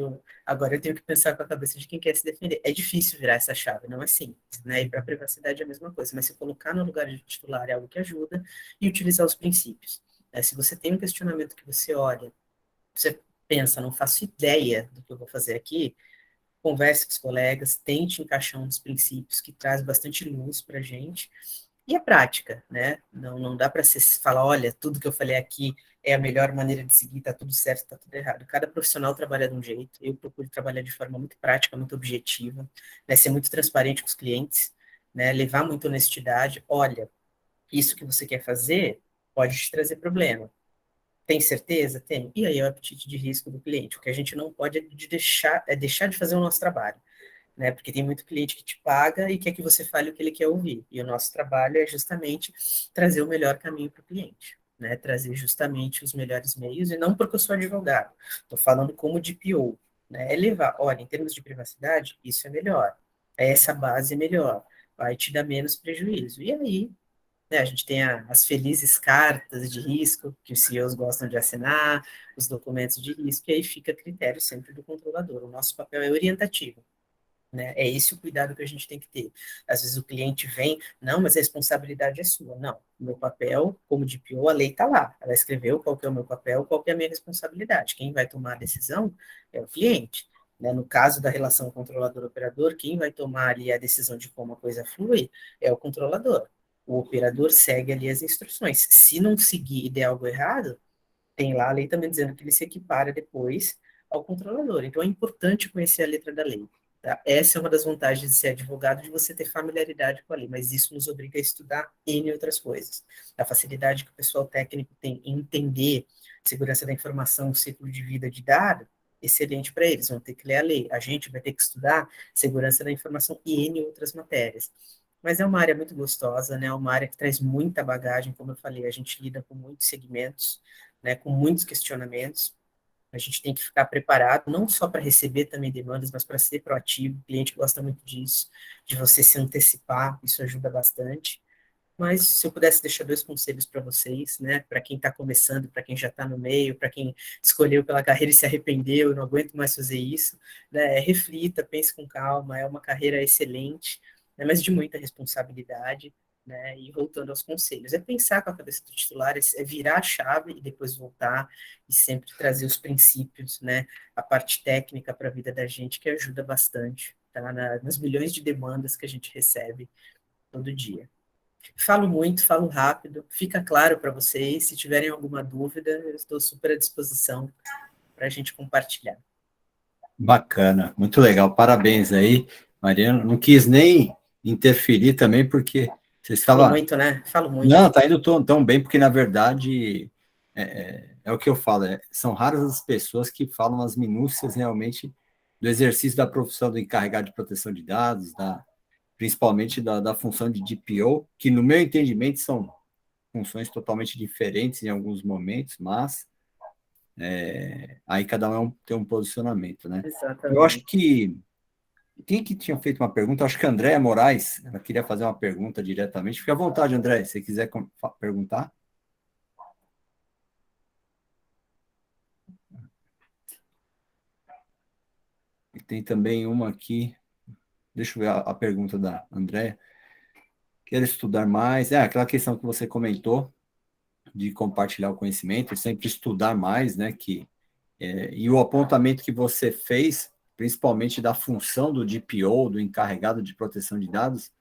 [SPEAKER 2] agora eu tenho que pensar com a cabeça de quem quer se defender. É difícil virar essa chave, não é simples, né? E para a privacidade é a mesma coisa, mas se colocar no lugar de titular é algo que ajuda e utilizar os princípios. Né? Se você tem um questionamento que você olha, você pensa, não faço ideia do que eu vou fazer aqui, converse com os colegas, tente encaixar um dos princípios que traz bastante luz para a gente, e a prática, né? Não dá para você falar, olha, tudo que eu falei aqui é a melhor maneira de seguir, tá tudo certo, tá tudo errado. Cada profissional trabalha de um jeito, eu procuro trabalhar de forma muito prática, muito objetiva, né? Ser muito transparente com os clientes, né? Levar muita honestidade, olha, isso que você quer fazer pode te trazer problema. Tem certeza? Tem. E aí é o apetite de risco do cliente. O que a gente não pode é deixar de fazer o nosso trabalho, né? Porque tem muito cliente que te paga e quer que você fale o que ele quer ouvir. E o nosso trabalho é justamente trazer o melhor caminho para o cliente, né? Trazer justamente os melhores meios, e não porque eu sou advogado. Estou falando como DPO, né? É levar, olha, em termos de privacidade, isso é melhor. Essa base é melhor. Vai te dar menos prejuízo. E aí, né, a gente tem as felizes cartas de risco que os CEOs gostam de assinar, os documentos de risco, e aí fica a critério sempre do controlador. O nosso papel é orientativo, né? É esse o cuidado que a gente tem que ter. Às vezes o cliente vem, não, mas a responsabilidade é sua. Não, o meu papel, como DPO, a lei está lá. Ela escreveu qual que é o meu papel, qual que é a minha responsabilidade. Quem vai tomar a decisão é o cliente. Né? No caso da relação controlador-operador, quem vai tomar ali a decisão de como a coisa flui é o controlador. O operador segue ali as instruções. Se não seguir e der algo errado, tem lá a lei também dizendo que ele se equipara depois ao controlador. Então é importante conhecer a letra da lei. Tá? Essa é uma das vantagens de ser advogado, de você ter familiaridade com a lei, mas isso nos obriga a estudar N outras coisas. A facilidade que o pessoal técnico tem em entender segurança da informação, ciclo de vida de dado, excelente para eles, vão ter que ler a lei. A gente vai ter que estudar segurança da informação e N outras matérias. Mas é uma área muito gostosa, né? É uma área que traz muita bagagem, como eu falei, a gente lida com muitos segmentos, né, com muitos questionamentos. A gente tem que ficar preparado, não só para receber também demandas, mas para ser proativo. O cliente gosta muito disso, de você se antecipar, isso ajuda bastante. Mas se eu pudesse deixar dois conselhos para vocês, né, para quem está começando, para quem já está no meio, para quem escolheu pela carreira e se arrependeu, não aguento mais fazer isso, né, reflita, pense com calma, é uma carreira excelente, né, mas de muita responsabilidade, né, e voltando aos conselhos, é pensar com a cabeça do titular, é virar a chave e depois voltar e sempre trazer os princípios, né, a parte técnica para a vida da gente que ajuda bastante, tá, nas milhões de demandas que a gente recebe todo dia. Falo muito, falo rápido, fica claro para vocês. Se tiverem alguma dúvida, eu estou super à disposição para a gente compartilhar.
[SPEAKER 1] Bacana, muito legal, parabéns aí, Mariana. Não quis nem interferir também, porque você
[SPEAKER 2] Falo
[SPEAKER 1] estava.
[SPEAKER 2] muito, né? Falo muito.
[SPEAKER 1] Não, tá indo tão bem, porque na verdade é o que eu falo, são raras as pessoas que falam as minúcias realmente do exercício da profissão do encarregado de proteção de dados, principalmente da função de DPO, que no meu entendimento são funções totalmente diferentes em alguns momentos, mas aí cada um tem um posicionamento, né? Eu acho
[SPEAKER 2] Exatamente.
[SPEAKER 1] que quem que tinha feito uma pergunta? Acho que a Andréa Moraes, ela queria fazer uma pergunta diretamente. Fique à vontade, André, se você quiser perguntar. E tem também uma aqui, deixa eu ver a pergunta da Andréa. Quer estudar mais? É aquela questão que você comentou de compartilhar o conhecimento, sempre estudar mais, né? E o apontamento que você fez, principalmente da função do DPO, do encarregado de proteção de dados,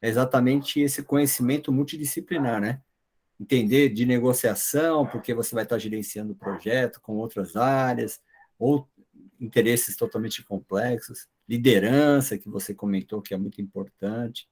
[SPEAKER 1] é exatamente esse conhecimento multidisciplinar, né? Entender de negociação, porque você vai estar gerenciando o projeto com outras áreas, ou interesses totalmente complexos, liderança, que você comentou que é muito importante,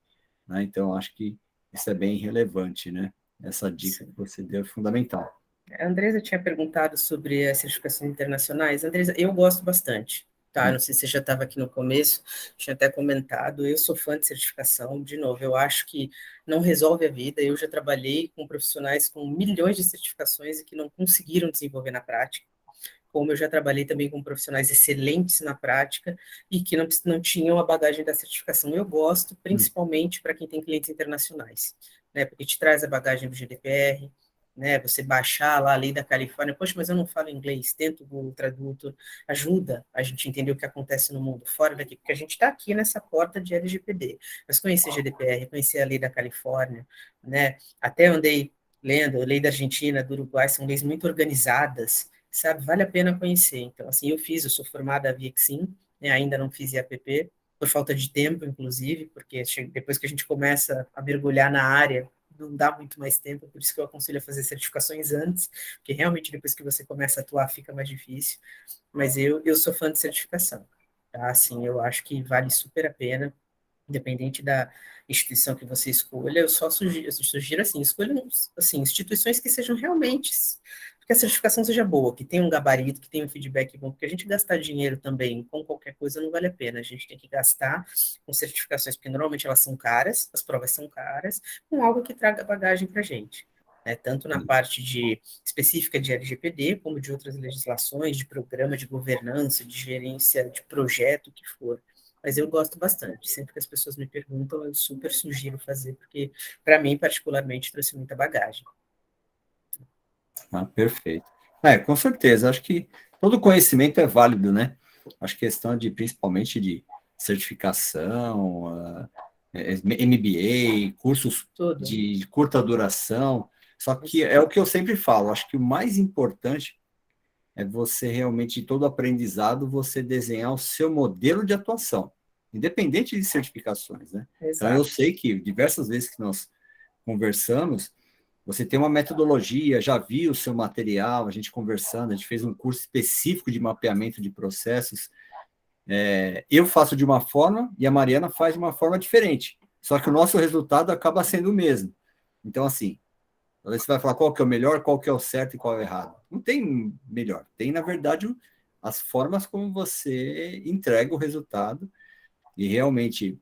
[SPEAKER 1] né? Então, acho que isso é bem relevante, né? Essa dica que
[SPEAKER 2] Sim.
[SPEAKER 1] você deu é fundamental.
[SPEAKER 2] A Andresa tinha perguntado sobre as certificações internacionais. Andresa, eu gosto bastante, tá? Não sei se você já estava aqui no começo, tinha até comentado, eu sou fã de certificação, de novo, eu acho que não resolve a vida, eu já trabalhei com profissionais com milhões de certificações e que não conseguiram desenvolver na prática, como eu já trabalhei também com profissionais excelentes na prática e que não tinham a bagagem da certificação. Eu gosto, principalmente para quem tem clientes internacionais, né? Porque te traz a bagagem do GDPR, né? Você baixar lá a lei da Califórnia, poxa, mas eu não falo inglês, tento o Google Tradutor, ajuda a gente entender o que acontece no mundo fora daqui, porque a gente está aqui nessa porta de LGPD, mas conhecer GDPR, conhecer a lei da Califórnia, né? Até andei lendo, a lei da Argentina, do Uruguai, são leis muito organizadas, sabe? Vale a pena conhecer. Então, assim, eu sou formada via Exim, né? Ainda não fiz IAPP, por falta de tempo, inclusive, porque depois que a gente começa a mergulhar na área, não dá muito mais tempo, por isso que eu aconselho a fazer certificações antes, porque realmente depois que você começa a atuar fica mais difícil, mas eu sou fã de certificação, tá? Assim, eu acho que vale super a pena, independente da instituição que você escolha, eu sugiro assim, escolha assim, instituições que sejam realmente, que a certificação seja boa, que tenha um gabarito, que tenha um feedback bom, porque a gente gastar dinheiro também com qualquer coisa não vale a pena, a gente tem que gastar com certificações, porque normalmente elas são caras, as provas são caras, com algo que traga bagagem para a gente. Né, tanto na parte específica de LGPD, como de outras legislações, de programa de governança, de gerência de projeto, o que for. Mas eu gosto bastante. Sempre que as pessoas me perguntam, eu super sugiro fazer, porque para mim, particularmente, trouxe muita bagagem.
[SPEAKER 1] Perfeito. Com certeza. Acho que todo conhecimento é válido, né? Acho que questão de, principalmente de certificação, MBA, cursos
[SPEAKER 2] Tudo.
[SPEAKER 1] de curta duração. Só que é o que eu sempre falo. Acho que o mais importante é você realmente, todo aprendizado, você desenhar o seu modelo de atuação, independente de certificações, né? Então, eu sei que diversas vezes que nós conversamos, você tem uma metodologia, já vi o seu material, a gente conversando, a gente fez um curso específico de mapeamento de processos. Eu faço de uma forma e a Mariana faz de uma forma diferente, só que o nosso resultado acaba sendo o mesmo. Então, assim, você vai falar qual que é o melhor, qual que é o certo e qual é o errado. Não tem melhor. Tem, na verdade, as formas como você entrega o resultado e realmente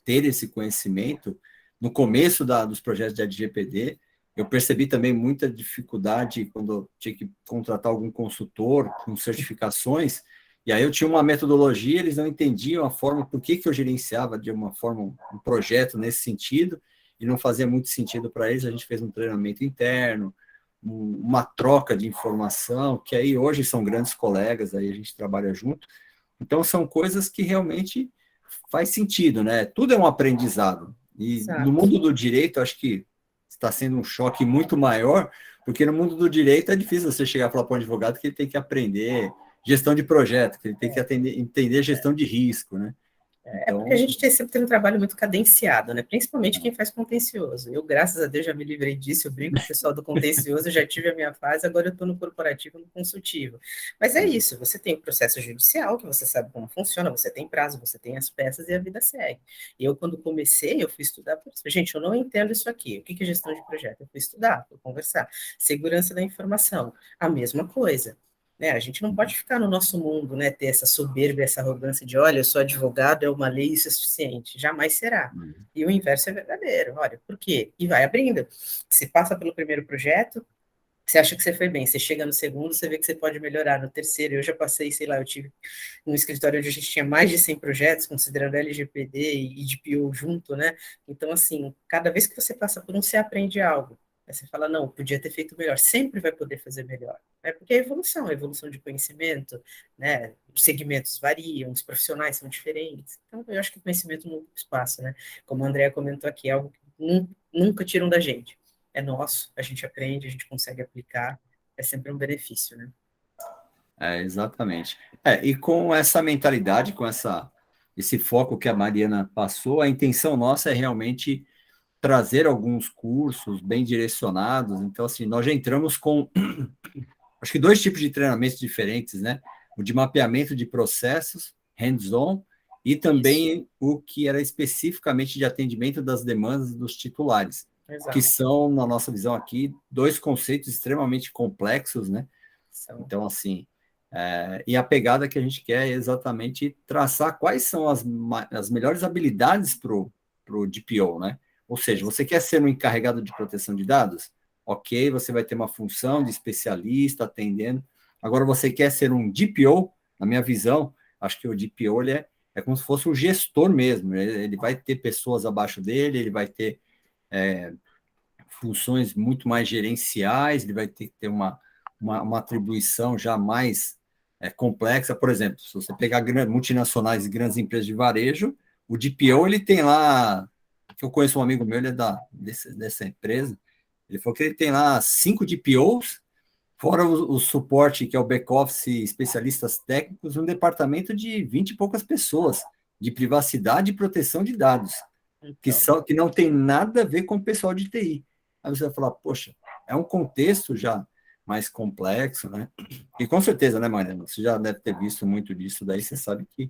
[SPEAKER 1] ter esse conhecimento. No começo dos projetos de LGPD, eu percebi também muita dificuldade quando eu tinha que contratar algum consultor com certificações, e aí eu tinha uma metodologia, eles não entendiam a forma, por que eu gerenciava de uma forma um projeto nesse sentido, e não fazia muito sentido para eles. A gente fez um treinamento interno, uma troca de informação, que aí hoje são grandes colegas, aí a gente trabalha junto. Então, são coisas que realmente faz sentido, né? Tudo é um aprendizado. E no mundo do direito, acho que está sendo um choque muito maior, porque no mundo do direito é difícil você chegar e falar para um advogado que ele tem que aprender gestão de projeto, que ele tem que entender gestão de risco, né?
[SPEAKER 2] Então, porque a gente sempre tem um trabalho muito cadenciado, né? Principalmente quem faz contencioso. Eu, graças a Deus, já me livrei disso, eu brinco com o pessoal do contencioso, eu já tive a minha fase, agora eu estou no corporativo, no consultivo. Mas é isso, você tem o processo judicial, que você sabe como funciona, você tem prazo, você tem as peças e a vida segue. E eu, quando comecei, eu fui estudar, gente, eu não entendo isso aqui, o que é gestão de projeto? Eu fui estudar, fui conversar. Segurança da informação, a mesma coisa. Né, a gente não pode ficar no nosso mundo, né, ter essa soberba, essa arrogância de, olha, eu sou advogado, é uma lei, isso é suficiente. Jamais será. E o inverso é verdadeiro. Olha, por quê? E vai abrindo. Você passa pelo primeiro projeto, você acha que você foi bem, você chega no segundo, você vê que você pode melhorar. No terceiro, eu já passei, sei lá, eu tive um escritório onde a gente tinha mais de 100 projetos, considerando LGPD e DPO junto, né? Então, assim, cada vez que você passa por um, você aprende algo. Aí você fala, não, podia ter feito melhor, sempre vai poder fazer melhor. É porque é evolução de conhecimento, né? Os segmentos variam, os profissionais são diferentes. Então, eu acho que o conhecimento não espaço, né? Como a Andrea comentou aqui, é algo que nunca tiram da gente. É nosso, a gente aprende, a gente consegue aplicar, é sempre um benefício, né?
[SPEAKER 1] Exatamente. E com essa mentalidade, com esse foco que a Mariana passou, a intenção nossa é realmente trazer alguns cursos bem direcionados. Então, assim, nós já entramos com, acho que 2 tipos de treinamentos diferentes, né? O de mapeamento de processos, hands-on, e também o que era especificamente de atendimento das demandas dos titulares, que são, na nossa visão aqui, 2 conceitos extremamente complexos, né? Então, assim, e a pegada que a gente quer é exatamente traçar quais são as melhores habilidades para o DPO, né? Ou seja, você quer ser um encarregado de proteção de dados? Ok, você vai ter uma função de especialista atendendo. Agora, você quer ser um DPO, na minha visão, acho que o DPO ele é como se fosse um gestor mesmo. Ele vai ter pessoas abaixo dele, ele vai ter funções muito mais gerenciais, ele vai ter que ter uma atribuição já mais complexa. Por exemplo, se você pegar multinacionais e grandes empresas de varejo, o DPO ele tem lá, que eu conheço um amigo meu, ele é dessa empresa, ele falou que ele tem lá 5 DPOs, fora o suporte, que é o back-office, especialistas técnicos, um departamento de 20 e poucas pessoas, de privacidade e proteção de dados, que não tem nada a ver com o pessoal de TI. Aí você vai falar, poxa, é um contexto já mais complexo, né? E com certeza, né, Mariana? Você já deve ter visto muito disso, daí você sabe que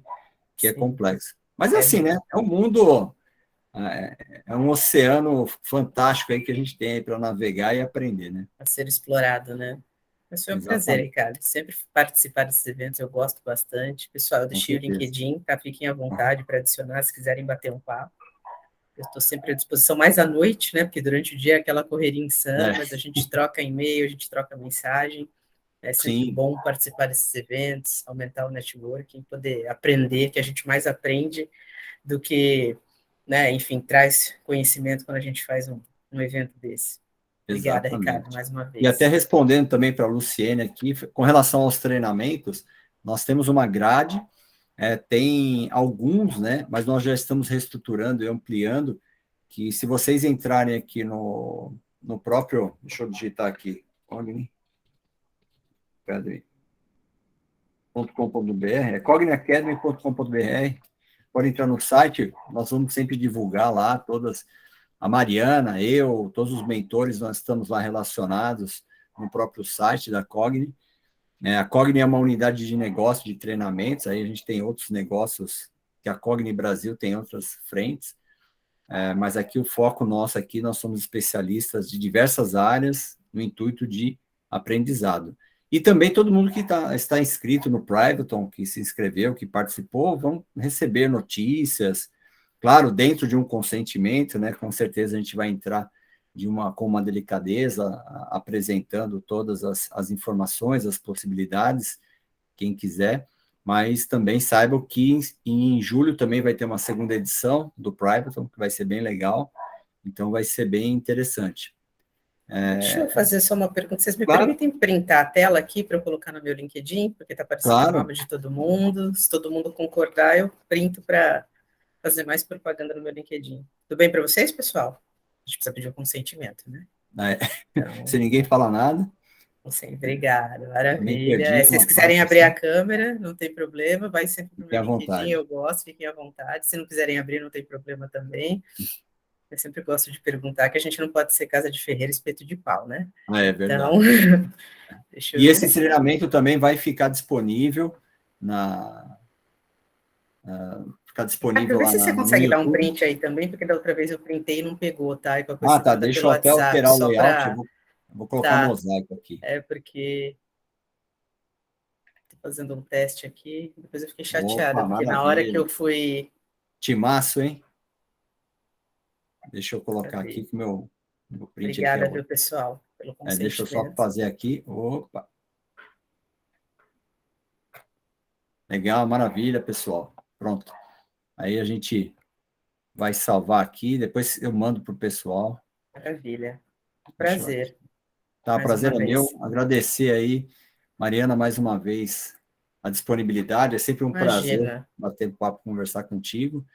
[SPEAKER 1] é complexo. Mas é assim, né? É um mundo, é um oceano fantástico aí que a gente tem para navegar e aprender, né?
[SPEAKER 2] A ser explorado, né? Mas foi um prazer,
[SPEAKER 1] Exatamente.
[SPEAKER 2] Ricardo. Sempre participar desses eventos, eu gosto bastante. Pessoal, eu
[SPEAKER 1] Com
[SPEAKER 2] deixei o
[SPEAKER 1] certeza.
[SPEAKER 2] LinkedIn, tá? Fiquem à vontade para adicionar, se quiserem bater um papo. Eu estou sempre à disposição, mais à noite, né? Porque durante o dia é aquela correria insana, mas a gente troca e-mail, a gente troca mensagem. É sempre
[SPEAKER 1] Sim,
[SPEAKER 2] bom participar desses eventos, aumentar o networking, poder aprender, que a gente mais aprende do que, né, enfim, traz conhecimento quando a gente faz um evento desse. Obrigada, Ricardo,
[SPEAKER 1] exatamente.
[SPEAKER 2] mais uma
[SPEAKER 1] E até
[SPEAKER 2] vez.
[SPEAKER 1] respondendo também para a Luciene aqui, com relação aos treinamentos, nós temos uma grade, tem alguns, né? Mas nós já estamos reestruturando e ampliando, que se vocês entrarem aqui no próprio, deixa eu digitar aqui, cogniacademy.com.br, cogniacademy.com.br, pode entrar no site, nós vamos sempre divulgar lá todas, a Mariana, eu, todos os mentores, nós estamos lá relacionados no próprio site da Cogni. A Cogni é uma unidade de negócio de treinamentos, aí a gente tem outros negócios, que a Cogni Brasil tem outras frentes, mas aqui o foco nosso aqui, nós somos especialistas de diversas áreas no intuito de aprendizado. E também todo mundo que está inscrito no Privaton, que se inscreveu, que participou, vão receber notícias, claro, dentro de um consentimento, né? Com certeza a gente vai entrar com uma delicadeza, apresentando todas as informações, as possibilidades, quem quiser, mas também saibam que em julho também vai ter uma segunda edição do Privaton, que vai ser bem legal, então vai ser bem interessante.
[SPEAKER 2] Deixa eu fazer só uma pergunta. Vocês me
[SPEAKER 1] Claro,
[SPEAKER 2] permitem printar a tela aqui para eu colocar no meu LinkedIn, porque está aparecendo o
[SPEAKER 1] claro,
[SPEAKER 2] nome de todo mundo. Se todo mundo concordar, eu printo para fazer mais propaganda no meu LinkedIn. Tudo bem para vocês, pessoal? A gente precisa pedir o consentimento, né?
[SPEAKER 1] se
[SPEAKER 2] Então,
[SPEAKER 1] ninguém fala nada,
[SPEAKER 2] obrigada,
[SPEAKER 1] também
[SPEAKER 2] maravilha.
[SPEAKER 1] perdi
[SPEAKER 2] Se vocês
[SPEAKER 1] uma
[SPEAKER 2] quiserem
[SPEAKER 1] parte
[SPEAKER 2] abrir a
[SPEAKER 1] assim,
[SPEAKER 2] câmera, não tem problema, vai sempre para o
[SPEAKER 1] fiquem
[SPEAKER 2] meu
[SPEAKER 1] à
[SPEAKER 2] LinkedIn,
[SPEAKER 1] vontade.
[SPEAKER 2] eu gosto, fiquem à vontade. Se não quiserem abrir, não tem problema também. Eu sempre gosto de perguntar, que a gente não pode ser casa de ferreiro, espeto de pau, né?
[SPEAKER 1] É
[SPEAKER 2] Então,
[SPEAKER 1] verdade.
[SPEAKER 2] deixa eu
[SPEAKER 1] E
[SPEAKER 2] ver
[SPEAKER 1] esse
[SPEAKER 2] se...
[SPEAKER 1] treinamento também vai ficar disponível
[SPEAKER 2] Ricardo, vê se você
[SPEAKER 1] no
[SPEAKER 2] consegue dar um
[SPEAKER 1] YouTube.
[SPEAKER 2] print aí também, porque da outra vez eu printei e não pegou, tá? E qualquer coisa você
[SPEAKER 1] Tá,
[SPEAKER 2] manda
[SPEAKER 1] deixa
[SPEAKER 2] pelo
[SPEAKER 1] eu até
[SPEAKER 2] WhatsApp,
[SPEAKER 1] alterar o
[SPEAKER 2] só
[SPEAKER 1] layout,
[SPEAKER 2] para...
[SPEAKER 1] eu vou colocar
[SPEAKER 2] Tá,
[SPEAKER 1] mosaico aqui.
[SPEAKER 2] porque tô fazendo um teste aqui, depois eu fiquei chateada,
[SPEAKER 1] Opa,
[SPEAKER 2] porque na hora que
[SPEAKER 1] maravilha.
[SPEAKER 2] eu fui...
[SPEAKER 1] Timaço, hein? Deixa eu colocar
[SPEAKER 2] Cadê?
[SPEAKER 1] aqui que meu print aqui é
[SPEAKER 2] Obrigada, viu,
[SPEAKER 1] outro.
[SPEAKER 2] pessoal, pelo
[SPEAKER 1] Deixa eu só
[SPEAKER 2] consentimento.
[SPEAKER 1] fazer aqui. Opa, legal, maravilha, pessoal. Pronto. Aí a gente vai salvar aqui, depois eu mando para o pessoal.
[SPEAKER 2] Maravilha.
[SPEAKER 1] Deixa eu...
[SPEAKER 2] Prazer,
[SPEAKER 1] Tá, o
[SPEAKER 2] mais uma
[SPEAKER 1] prazer é
[SPEAKER 2] vez.
[SPEAKER 1] meu. Agradecer aí, Mariana, mais uma vez, a disponibilidade. É sempre um prazer
[SPEAKER 2] Imagina,
[SPEAKER 1] bater papo, conversar contigo.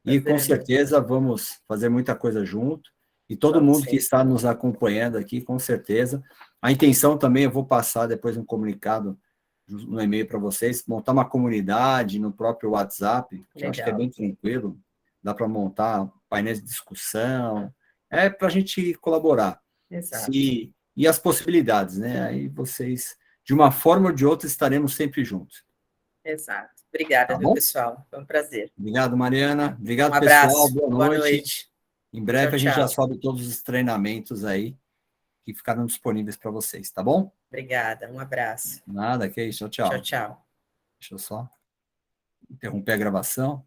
[SPEAKER 1] E
[SPEAKER 2] prazer
[SPEAKER 1] com
[SPEAKER 2] é meu.
[SPEAKER 1] certeza vamos fazer muita coisa junto. E todo
[SPEAKER 2] Vamos
[SPEAKER 1] mundo que
[SPEAKER 2] sim.
[SPEAKER 1] está nos acompanhando aqui, com certeza. A intenção também, eu vou passar depois um comunicado no e-mail para vocês, montar uma comunidade no próprio WhatsApp, que eu acho que é
[SPEAKER 2] Legal.
[SPEAKER 1] bem tranquilo, dá para montar painéis de discussão, para a gente colaborar.
[SPEAKER 2] Exato,
[SPEAKER 1] E as possibilidades, né? Aí vocês, de uma forma ou de outra, estaremos sempre juntos.
[SPEAKER 2] exato. Obrigada,
[SPEAKER 1] Tá
[SPEAKER 2] viu,
[SPEAKER 1] bom?
[SPEAKER 2] pessoal? Foi um prazer.
[SPEAKER 1] Obrigado, Mariana.
[SPEAKER 2] Um
[SPEAKER 1] Obrigado, pessoal.
[SPEAKER 2] abraço,
[SPEAKER 1] Boa
[SPEAKER 2] boa
[SPEAKER 1] noite.
[SPEAKER 2] noite.
[SPEAKER 1] Em
[SPEAKER 2] Tchau,
[SPEAKER 1] breve a gente já
[SPEAKER 2] tchau.
[SPEAKER 1] sobe todos os treinamentos aí que ficaram disponíveis para vocês, tá bom?
[SPEAKER 2] Obrigada, um abraço.
[SPEAKER 1] Nada, que isso. Tchau,
[SPEAKER 2] Tchau,
[SPEAKER 1] tchau.
[SPEAKER 2] tchau.
[SPEAKER 1] Deixa eu só interromper a gravação.